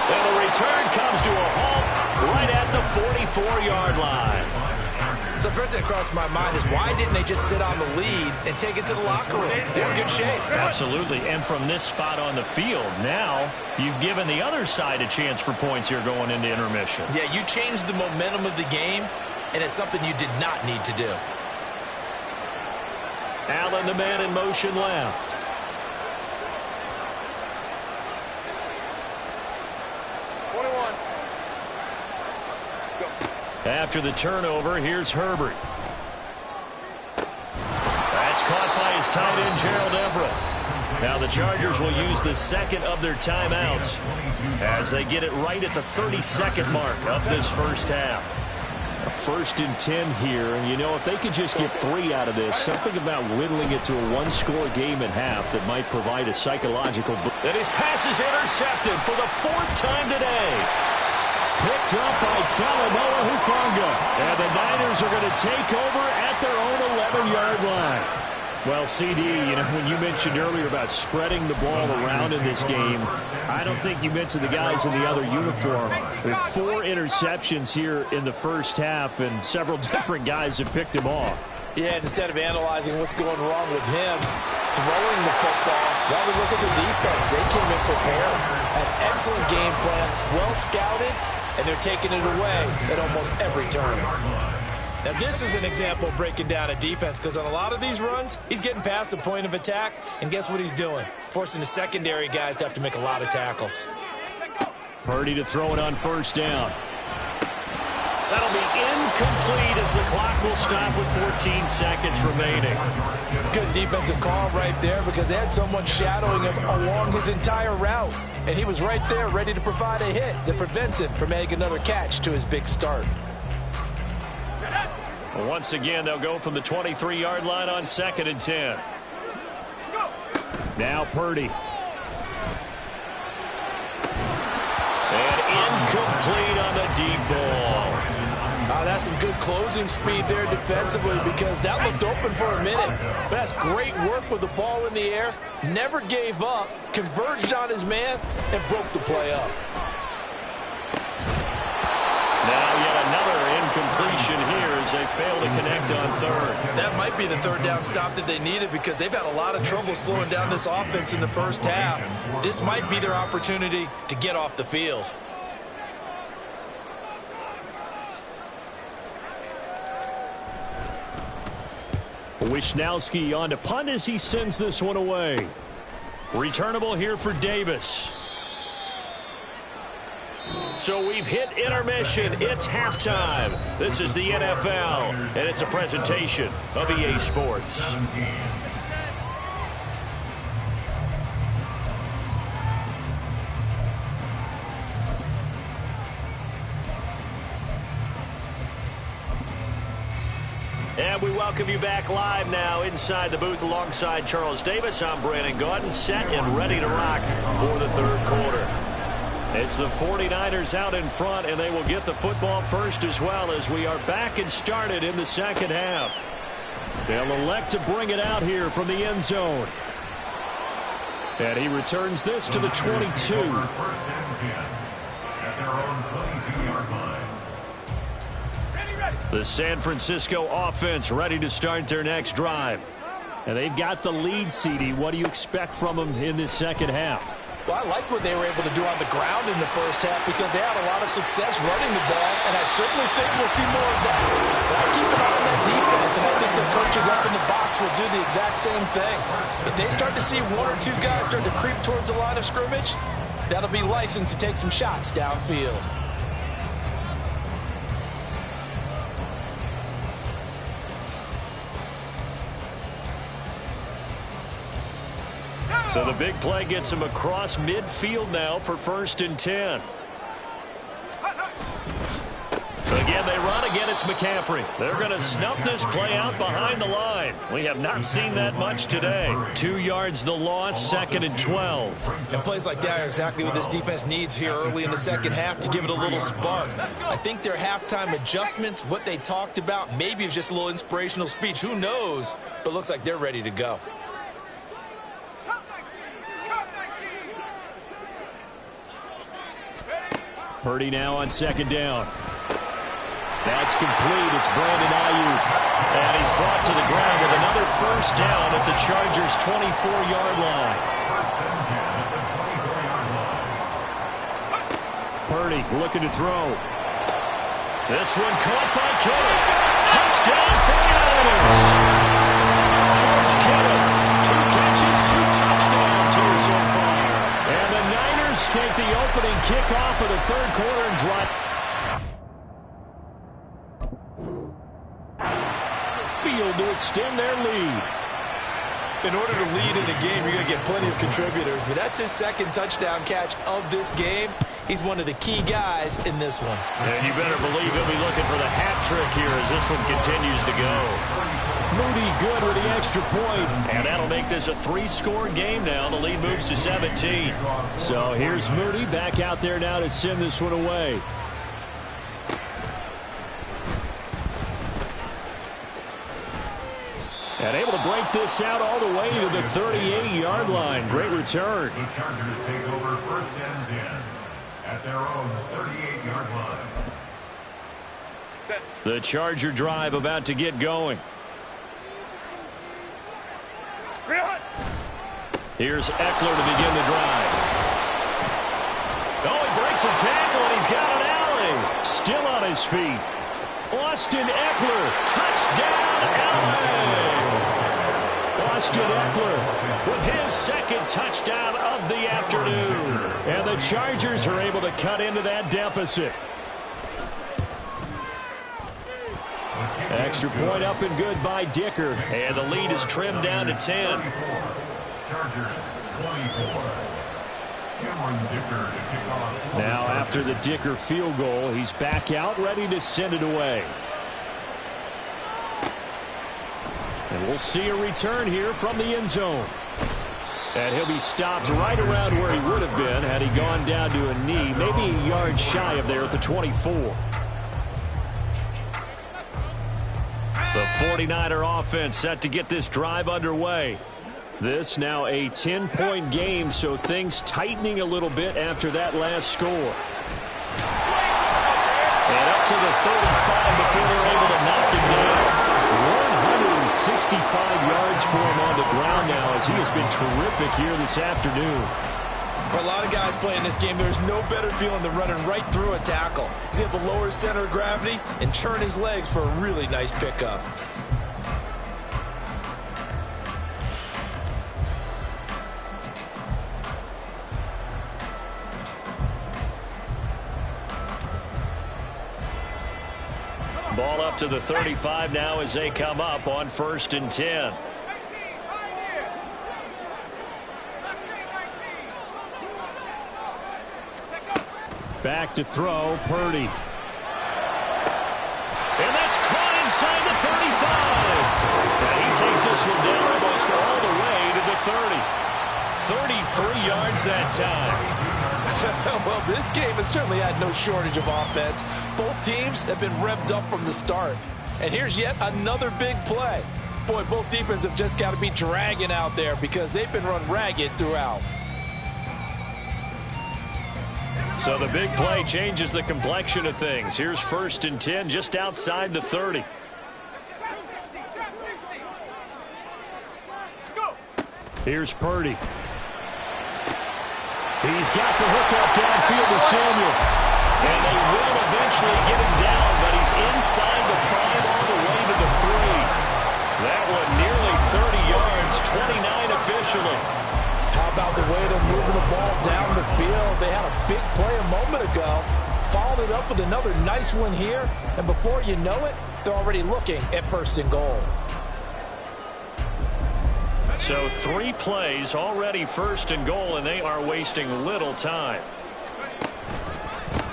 And the return comes to a halt right at the 44-yard line. So the first thing that crossed my mind is, why didn't they just sit on the lead and take it to the locker room? They're in good shape. Absolutely. And from this spot on the field, now you've given the other side a chance for points here going into intermission. Yeah, you changed the momentum of the game, and it's something you did not need to do. Allen, the man in motion left. After the turnover, here's Herbert. That's caught by is tight end Gerald Everett. Now the Chargers will use the second of their timeouts as they get it right at the 30-second mark of this first half. A 1st and 10 here, and you know, if they could just get 3 out of this, something about whittling it to a one-score game at half that might provide a psychological boost. And his pass is intercepted for the 4th time today. Picked up by Talanoa Hufanga. And the Niners are going to take over at their own 11-yard line. Well, CD, you know, when you mentioned earlier about spreading the ball around in this game, I don't think you mentioned the guys in the other uniform. There are 4 interceptions here in the first half, and several different guys have picked him off. Yeah, instead of analyzing what's going wrong with him throwing the football, rather look at the defense. They came in prepared, an excellent game plan, well scouted, and they're taking it away at almost every turn. Now, this is an example of breaking down a defense, because on a lot of these runs, he's getting past the point of attack, and guess what he's doing? Forcing the secondary guys to have to make a lot of tackles. Purdy to throw it on 1st down. That'll be incomplete as the clock will stop with 14 seconds remaining. Good defensive call right there, because they had someone shadowing him along his entire route, and he was right there ready to provide a hit that prevents him from making another catch to his big start. Once again, they'll go from the 23-yard line on 2nd and 10. Now Purdy. And incomplete on the deep ball. That's some good closing speed there defensively, because that looked open for a minute. But that's great work with the ball in the air. Never gave up, converged on his man, and broke the play up. Now yet another incompletion here as they fail to connect on 3rd. That might be the 3rd down stop that they needed, because they've had a lot of trouble slowing down this offense in the first half. This might be their opportunity to get off the field. Wishnowski on to punt as he sends this one away. Returnable here for Davis. So we've hit intermission. It's halftime. This is the NFL, and it's a presentation of EA Sports. And we welcome you back live now inside the booth alongside Charles Davis. I'm Brandon Gaudin, set and ready to rock for the 3rd quarter. It's the 49ers out in front, and they will get the football first as well, as we are back and started in the 2nd half. They'll elect to bring it out here from the end zone. And he returns this to the 22. At their own 22-yard line. The San Francisco offense ready to start their next drive. And they've got the lead, CD. What do you expect from them in this 2nd half? Well, I like what they were able to do on the ground in the first half, because they had a lot of success running the ball, and I certainly think we'll see more of that. But I keep an eye on that defense, and I think the coaches up in the box will do the exact same thing. If they start to see 1 or 2 guys start to creep towards the line of scrimmage, that'll be licensed to take some shots downfield. So the big play gets him across midfield now for 1st and 10. Again, they run. Again, it's McCaffrey. They're going to snuff this play out behind the line. We have not seen that much today. 2 yards the loss, 2nd and 12. And plays like that are exactly what this defense needs here early in the 2nd half to give it a little spark. I think their halftime adjustments, what they talked about, maybe it was just a little inspirational speech. Who knows? But looks like they're ready to go. Purdy now on 2nd down. That's complete. It's Brandon Ayuk. And he's brought to the ground with another 1st down at the Chargers' 24-yard line. Purdy looking to throw. This one caught by Kittle. Touchdown 49ers. George Kittle, 2 catches, 2 touchdowns here so far. And the Niners take the opening kickoff of the 3rd quarter and drive. Field to extend their lead. In order to lead in a game, you're going to get plenty of contributors, but that's his second touchdown catch of this game. He's one of the key guys in this one. And you better believe he'll be looking for the hat trick here as this one continues to go. Moody good with the extra point. And that'll make this a 3-score game now. The lead moves to 17. So here's Moody back out there now to send this one away. And able to break this out all the way to the 38-yard line. Great return. The Chargers take over first and 10 at their own 38-yard line. The Charger drive about to get going. Here's Eckler to begin the drive. Oh, he breaks a tackle, and he's got an alley. Still on his feet. Austin Eckler. Touchdown, LA! Austin Eckler with his second touchdown of the afternoon. And the Chargers are able to cut into that deficit. Extra point up and good by Dicker. And the lead is trimmed down to 10. Chargers 24. Cameron Dicker to kick off. Now after the Dicker field goal, he's back out ready to send it away. And we'll see a return here from the end zone. And he'll be stopped right around where he would have been had he gone down to a knee, maybe a yard shy of there at the 24. The 49er offense set to get this drive underway. This now a 10-point game, so things tightening a little bit after that last score. And up to the 35 before they're able to knock him down. 165 yards for him on the ground now as he has been terrific here this afternoon. For a lot of guys playing this game, there's no better feeling than running right through a tackle. He's able to lower his center of gravity and churn his legs for a really nice pickup. Ball up to the 35 now as they come up on 1st and 10. Back to throw, Purdy. And that's caught inside the 35. And he takes this one down almost all the way to the 30. 33 yards that time. Well, this game has certainly had no shortage of offense. Both teams have been revved up from the start. And here's yet another big play. Boy, both defenses have just got to be dragging out there because they've been run ragged throughout. So the big play changes the complexion of things. Here's 1st and 10 just outside the 30. Here's Purdy. He's got the hook up downfield to Samuel. And they will eventually get him down, but he's inside the 5 all the way to the 3. That one nearly 30 yards, 29 officially. How about the way they're moving the ball down the field? They had a big play a moment ago. Followed it up with another nice one here. And before you know it, they're already looking at 1st and goal. So 3 plays already 1st and goal, and they are wasting little time.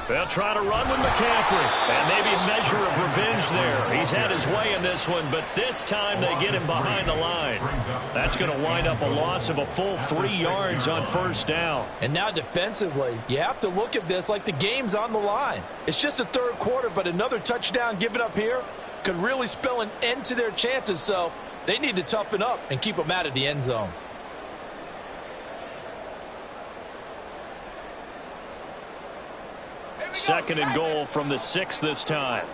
They'll try to run with McCaffrey. And maybe a measure of revenge there. He's had his way in this one, but this time they get him behind the line. That's going to wind up a loss of a full 3 yards on 1st down. And now defensively, you have to look at this like the game's on the line. It's just the 3rd quarter, but another touchdown given up here could really spell an end to their chances. So they need to toughen up and keep them out of the end zone. Second and goal from the 6 this time.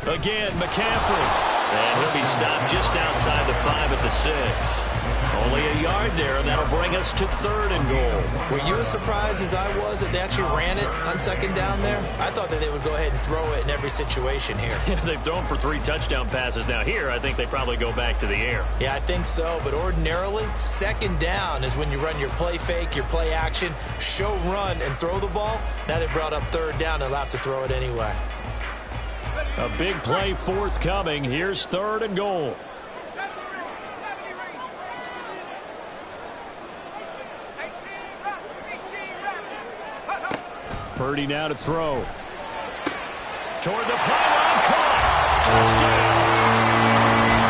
Again, McCaffrey. And he'll be stopped just outside the 5 at the 6. Only a yard there, and that'll bring us to 3rd and goal. Were you as surprised as I was that they actually ran it on 2nd down there? I thought that they would go ahead and throw it in every situation here. They've thrown for 3 touchdown passes. Now here, I think they probably go back to the air. Yeah, I think so, but ordinarily, 2nd down is when you run your play fake, your play action, show run, and throw the ball. Now they brought up 3rd down, and they'll have to throw it anyway. A big play forthcoming. Here's 3rd and goal. Purdy now to throw. Toward the pylon, caught. Touchdown.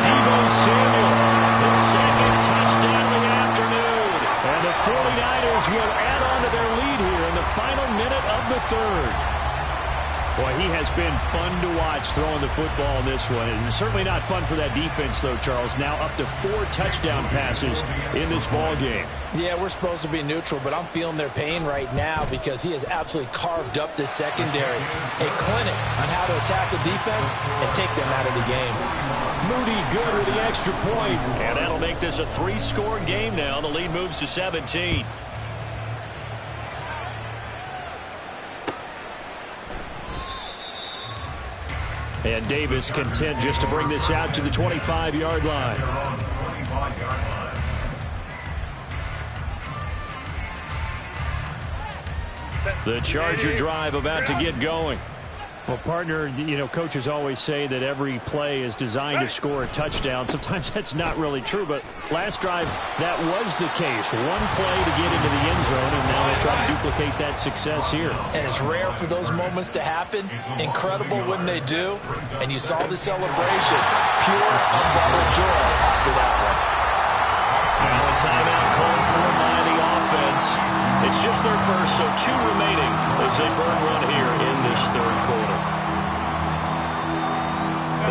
Deebo Samuel, his 2nd touchdown of the afternoon. And the 49ers will add on to their lead here in the final minute of the 3rd. Boy, he has been fun to watch throwing the football in this one. It's certainly not fun for that defense, though, Charles. Now up to 4 touchdown passes in this ball game. Yeah, we're supposed to be neutral, but I'm feeling their pain right now because he has absolutely carved up this secondary. A clinic on how to attack a defense and take them out of the game. Moody good with the extra point. And that'll make this a 3-score game now. The lead moves to 17. And Davis content just to bring this out to the 25-yard line. The Charger drive about to get going. Well, partner, you know, coaches always say that every play is designed to score a touchdown. Sometimes that's not really true, but last drive, that was the case. One play to get into the end zone, and now they try to duplicate that success here. And it's rare for those moments to happen. Incredible when they do. And you saw the celebration. Pure, unbridled joy after that one. Now a timeout called for by the offense. It's just their first, so 2 remaining as they burn run here in this 3rd quarter.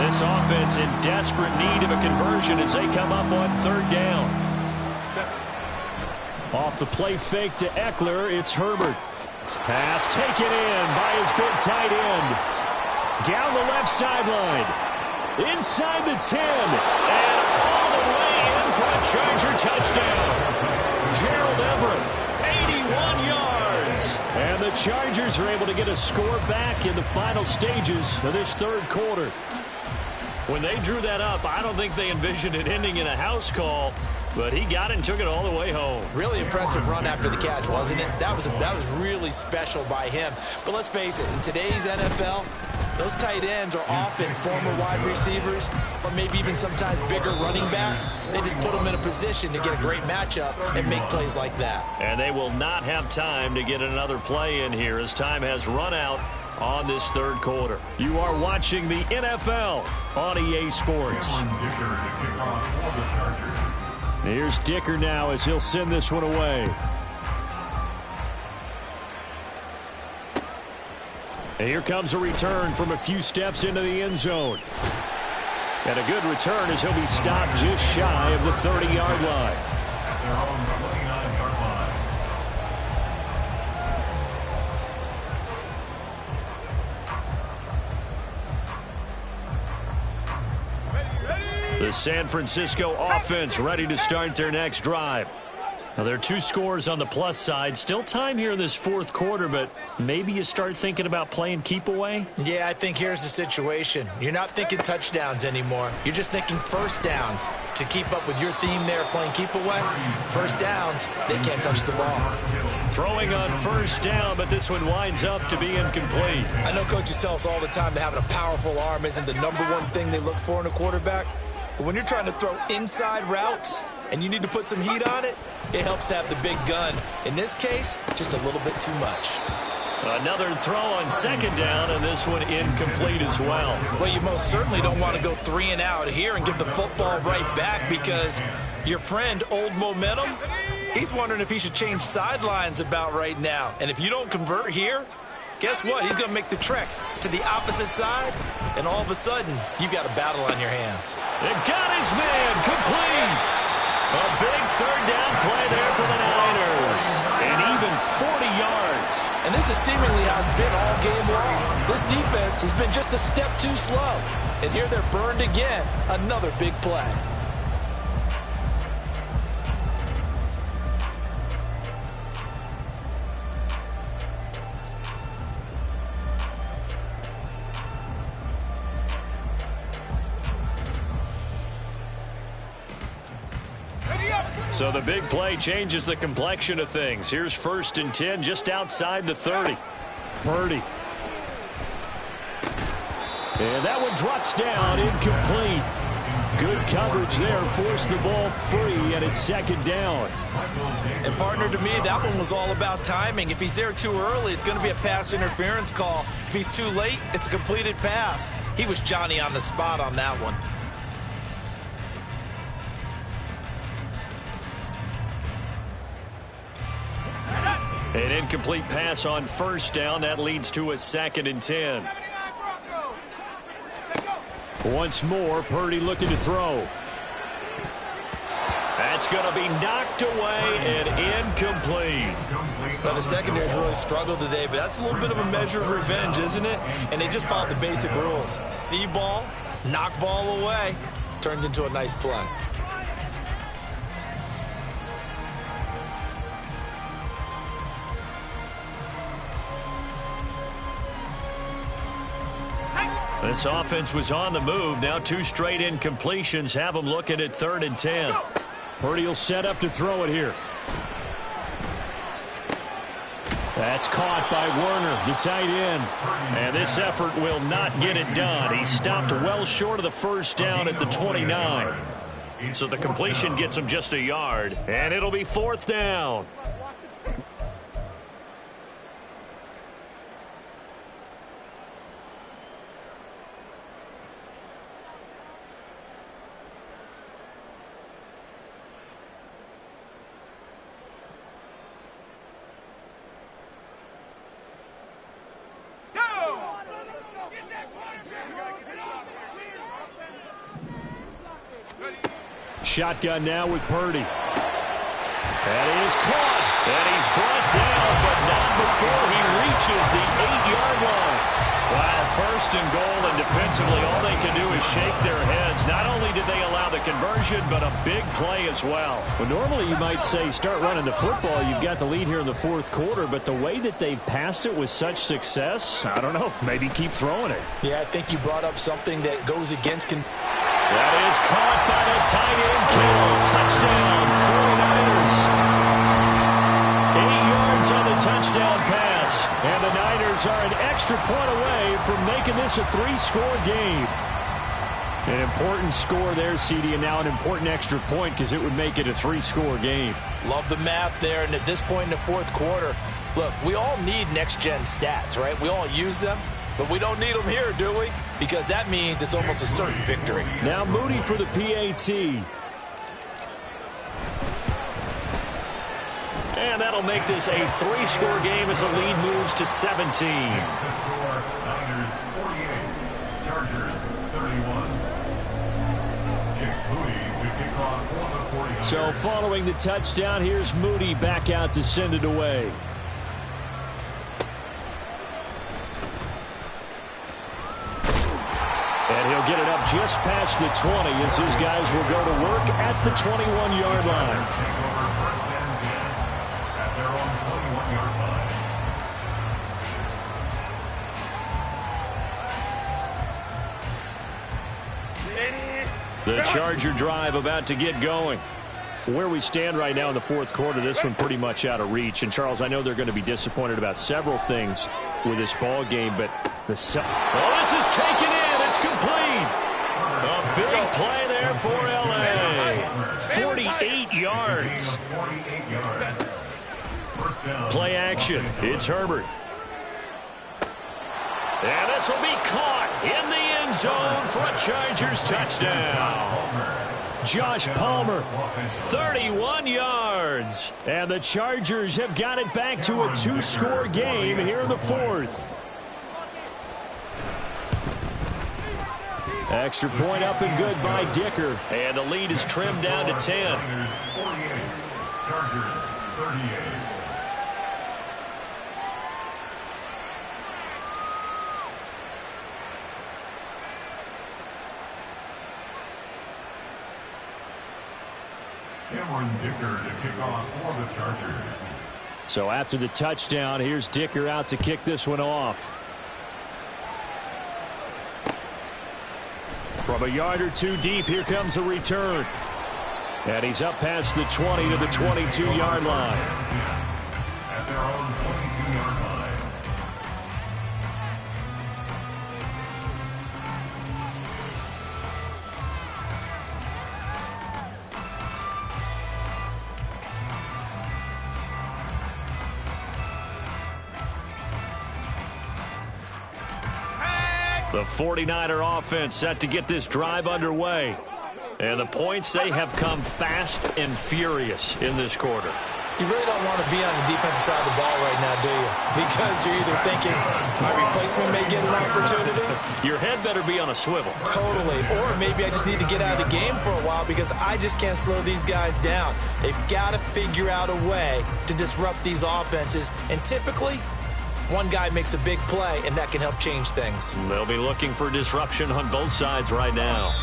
This offense in desperate need of a conversion as they come up on 3rd down. Off the play fake to Eckler, it's Herbert. Pass taken in by his big tight end. Down the left sideline. Inside the 10. And all the way in for a Charger touchdown. Gerald Everett. 81 yards. And the Chargers are able to get a score back in the final stages of this 3rd quarter. When they drew that up, I don't think they envisioned it ending in a house call, but he got it and took it all the way home. Really impressive run after the catch, wasn't it? That was really special by him. But let's face it, in today's NFL, those tight ends are often former wide receivers or maybe even sometimes bigger running backs. They just put them in a position to get a great matchup and make plays like that. And they will not have time to get another play in here as time has run out on this 3rd quarter. You are watching the NFL on EA Sports. Here's Dicker now as he'll send this one away. And here comes a return from a few steps into the end zone. And a good return as he'll be stopped just shy of the 30-yard line. The San Francisco offense ready to start their next drive. Now, there are 2 scores on the plus side. Still time here in this 4th quarter, but maybe you start thinking about playing keep away? Yeah, I think here's the situation. You're not thinking touchdowns anymore. You're just thinking 1st downs. To keep up with your theme there, playing keep away, 1st downs, they can't touch the ball. Throwing on 1st down, but this one winds up to be incomplete. I know coaches tell us all the time that having a powerful arm isn't the #1 thing they look for in a quarterback. But when you're trying to throw inside routes and you need to put some heat on it, it helps have the big gun. In this case, just a little bit too much. Another throw on 2nd down, and this one incomplete as well. Well, you most certainly don't want to go 3 and out here and give the football right back because your friend, Old Momentum, he's wondering if he should change sidelines about right now. And if you don't convert here, guess what? He's going to make the trek to the opposite side, and all of a sudden, you've got a battle on your hands. They've got his man complete. A big 3rd down play there for the Niners. And even 40 yards. And this is seemingly how it's been all game long. This defense has been just a step too slow. And here they're burned again. Another big play. So the big play changes the complexion of things. Here's 1st and 10 just outside the 30. Purdy. And that one drops down, incomplete. Good coverage there, forced the ball free, and it's 2nd down. And partner, to me, that one was all about timing. If he's there too early, it's going to be a pass interference call. If he's too late, it's a completed pass. He was Johnny on the spot on that one. An incomplete pass on 1st down. That leads to a 2nd and 10. Once more, Purdy looking to throw. That's going to be knocked away and incomplete. Now, the secondary's really struggled today, but that's a little bit of a measure of revenge, isn't it? And they just followed the basic rules. See ball, knock ball away. Turned into a nice play. This offense was on the move. Now 2 straight incompletions have them looking at 3rd and 10. Purdy will set up to throw it here. That's caught by Werner, the tight end. And this effort will not get it done. He stopped well short of the 1st down at the 29. So the completion gets him just a yard. And it'll be 4th down. Shotgun now with Purdy. That is caught. And he's brought down, but not before he reaches the 8-yard line. Wow, 1st and goal, and defensively all they can do is shake their heads. Not only did they allow the conversion, but a big play as well. Well, normally you might say start running the football. You've got the lead here in the 4th quarter, but the way that they've passed it with such success, I don't know, maybe keep throwing it. Yeah, I think you brought up something that goes against... That is caught by the tight end, Kittle. Touchdown, 49ers. 8 yards on the touchdown pass. And the Niners are an extra point away from making this a 3-score game. An important score there, CD, and now an important extra point because it would make it a 3-score game. Love the math there, and at this point in the 4th quarter, look, we all need next-gen stats, right? We all use them. But we don't need them here, do we? Because that means it's almost a certain victory. Now Moody for the PAT. And that'll make this a 3-score game as the lead moves to 17. Niners 48, Chargers 31. Jake Moody to kick off for the 49ers. So following the touchdown, here's Moody back out to send it away. And he'll get it up just past the 20 as his guys will go to work at the 21-yard line. At their own 21-yard line. The Charger drive about to get going. Where we stand right now in the 4th quarter, this one pretty much out of reach. And, Charles, I know they're going to be disappointed about several things with this ball game, but this is taken in. It's complete. A big play there for L.A. 48 yards. Play action. It's Herbert. And this will be caught in the end zone for a Chargers touchdown. Josh Palmer, 31 yards. And the Chargers have got it back to a 2-score game here in the 4th. Extra point up and good by Dicker. And the lead is trimmed down to 10. 48, Chargers 38. Cameron Dicker to kick off for the Chargers. So after the touchdown, here's Dicker out to kick this one off. From a yard or two deep, here comes a return. And he's up past the 20 to the 22-yard line. At their own 22-yard line. The 49er offense set to get this drive underway. And the points, they have come fast and furious in this quarter. You really don't want to be on the defensive side of the ball right now, do you? Because you're either thinking, my replacement may get an opportunity. Your head better be on a swivel. Totally. Or maybe I just need to get out of the game for a while because I just can't slow these guys down. They've got to figure out a way to disrupt these offenses. And typically, one guy makes a big play, and that can help change things. They'll be looking for disruption on both sides right now.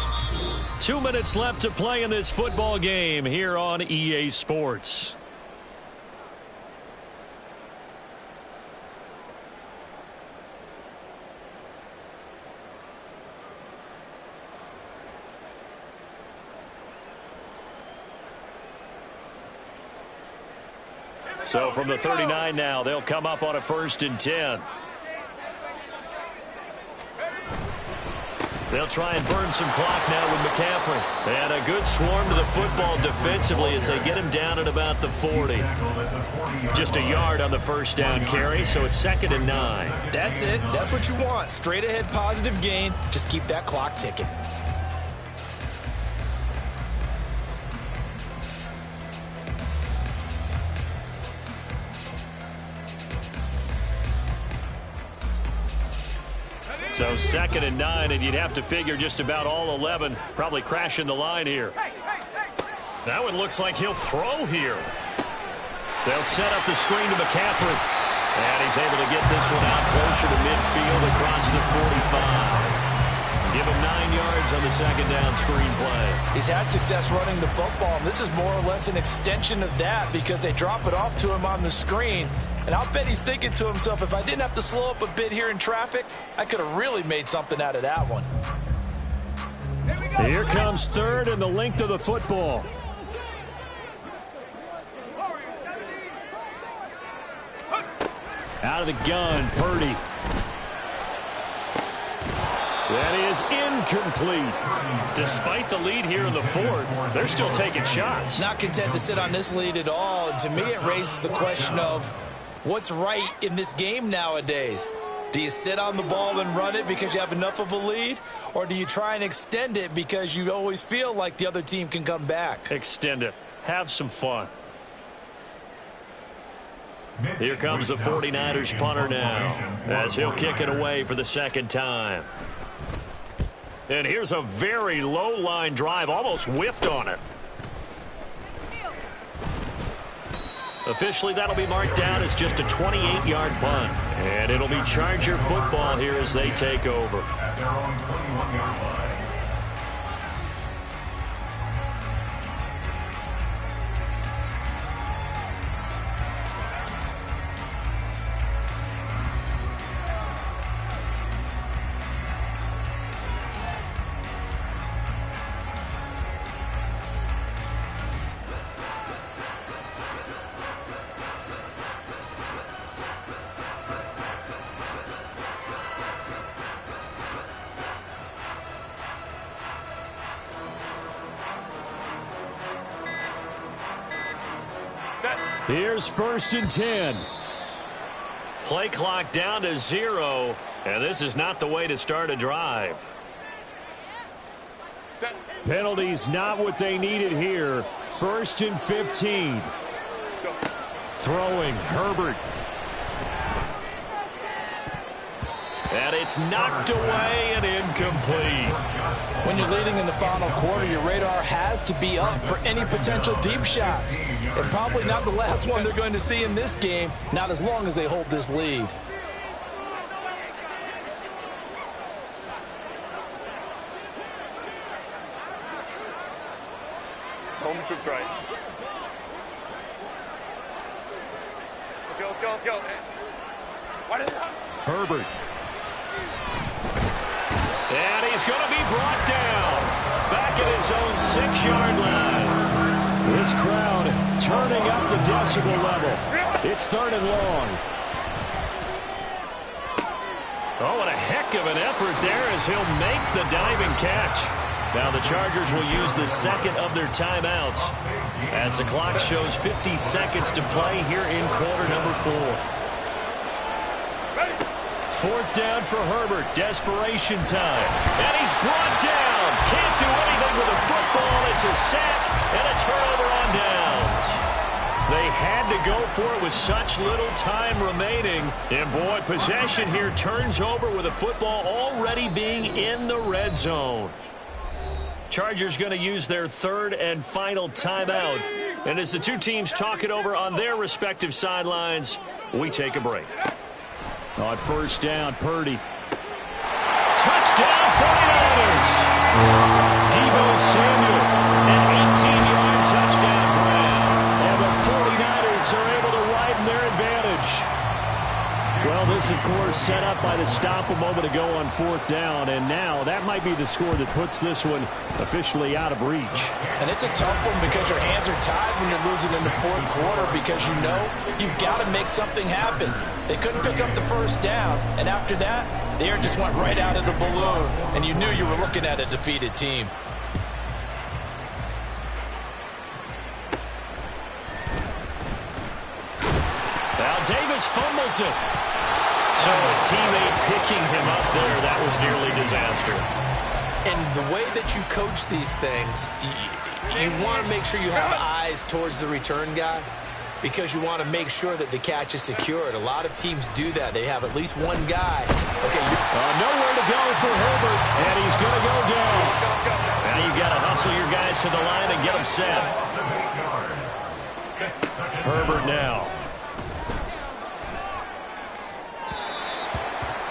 2 minutes left to play in this football game here on EA Sports. So from the 39 now, they'll come up on a 1st and 10. They'll try and burn some clock now with McCaffrey. And a good swarm to the football defensively as they get him down at about the 40. Just a yard on the 1st down carry, so it's 2nd and 9. That's it. That's what you want. Straight ahead positive gain. Just keep that clock ticking. So 2nd and 9, and you'd have to figure just about all 11 probably crashing the line here. That one looks like he'll throw here. They'll set up the screen to McCaffrey. And he's able to get this one out closer to midfield across the 45. Give him 9 yards on the 2nd down screen play. He's had success running the football, and this is more or less an extension of that because they drop it off to him on the screen. And I'll bet he's thinking to himself, if I didn't have to slow up a bit here in traffic, I could have really made something out of that one. Here comes 3rd and the length of the football. Out of the gun, Purdy. That is incomplete. Despite the lead here in the 4th, they're still taking shots. Not content to sit on this lead at all. And to me, it raises the question of what's right in this game nowadays. Do you sit on the ball and run it because you have enough of a lead? Or do you try and extend it because you always feel like the other team can come back? Extend it. Have some fun. Here comes the 49ers punter now as he'll kick it away for the 2nd time. And here's a very low line drive, almost whiffed on it. Officially, that'll be marked down as just a 28-yard punt. And it'll be Charger football here as they take over. At their own 21-yard line. Here's 1st and 10. Play clock down to 0, and this is not the way to start a drive. Penalties not what they needed here. 1st and 15. Throwing, Herbert. And it's knocked away and incomplete. When you're leading in the final quarter, your radar has to be up for any potential deep shots. And probably not the last one they're going to see in this game, not as long as they hold this lead. Home troops right. Let's go. Herbert. And he's going to be brought down. Back at his own 6-yard line. This crowd turning up the decibel level. It's 3rd and long. Oh, what a heck of an effort there as he'll make the diving catch. Now the Chargers will use the second of their timeouts as the clock shows 50 seconds to play here in quarter number 4. 4th down for Herbert. Desperation time. And he's brought down. Can't do anything with a football. It's a sack and a turnover on downs. They had to go for it with such little time remaining. And, boy, possession here turns over with a football already being in the red zone. Chargers going to use their 3rd and final timeout. And as the two teams talk it over on their respective sidelines, we take a break. On 1st down, Purdy. Touchdown 49ers! Deebo Samuel, an 18-yard touchdown grab. And the 49ers are able to widen their advantage. Well, this, of course, set up by the stop a moment ago on 4th down, and now that might be the score that puts this one officially out of reach. And it's a tough one because your hands are tied when you're losing in the 4th quarter because you know you've got to make something happen. They couldn't pick up the 1st down, and after that, the air just went right out of the balloon, and you knew you were looking at a defeated team. Now Davis fumbles it. So a teammate picking him up there, that was nearly disaster. And the way that you coach these things, you want to make sure you have eyes towards the return guy because you want to make sure that the catch is secured. A lot of teams do that. They have at least one guy. Okay, nowhere to go for Herbert, and he's going to go down. Now you got to hustle your guys to the line and get them set. Herbert now.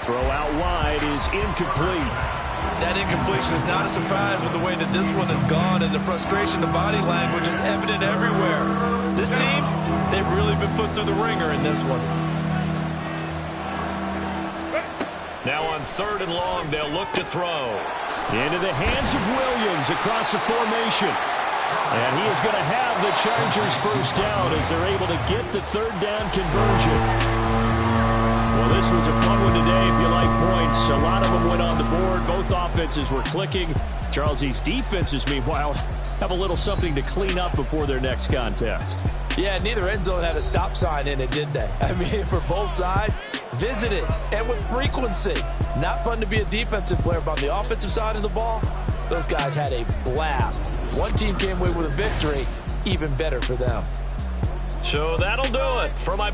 Throw out wide is incomplete. That incompletion is not a surprise with the way that this one has gone, and the frustration, the body language is evident everywhere. This team, they've really been put through the ringer in this one. Now on 3rd and long, they'll look to throw. Into the hands of Williams across the formation. And he is going to have the Chargers 1st down as they're able to get the 3rd down conversion. Well, this was a fun one today if you like points. A lot of them went on the board. Both offenses were clicking. Charles' defenses, meanwhile, have a little something to clean up before their next contest. Yeah, neither end zone had a stop sign in it, did they? I mean, for both sides, visit it, and with frequency. Not fun to be a defensive player, but on the offensive side of the ball, those guys had a blast. One team came away with a victory, even better for them. So that'll do it for my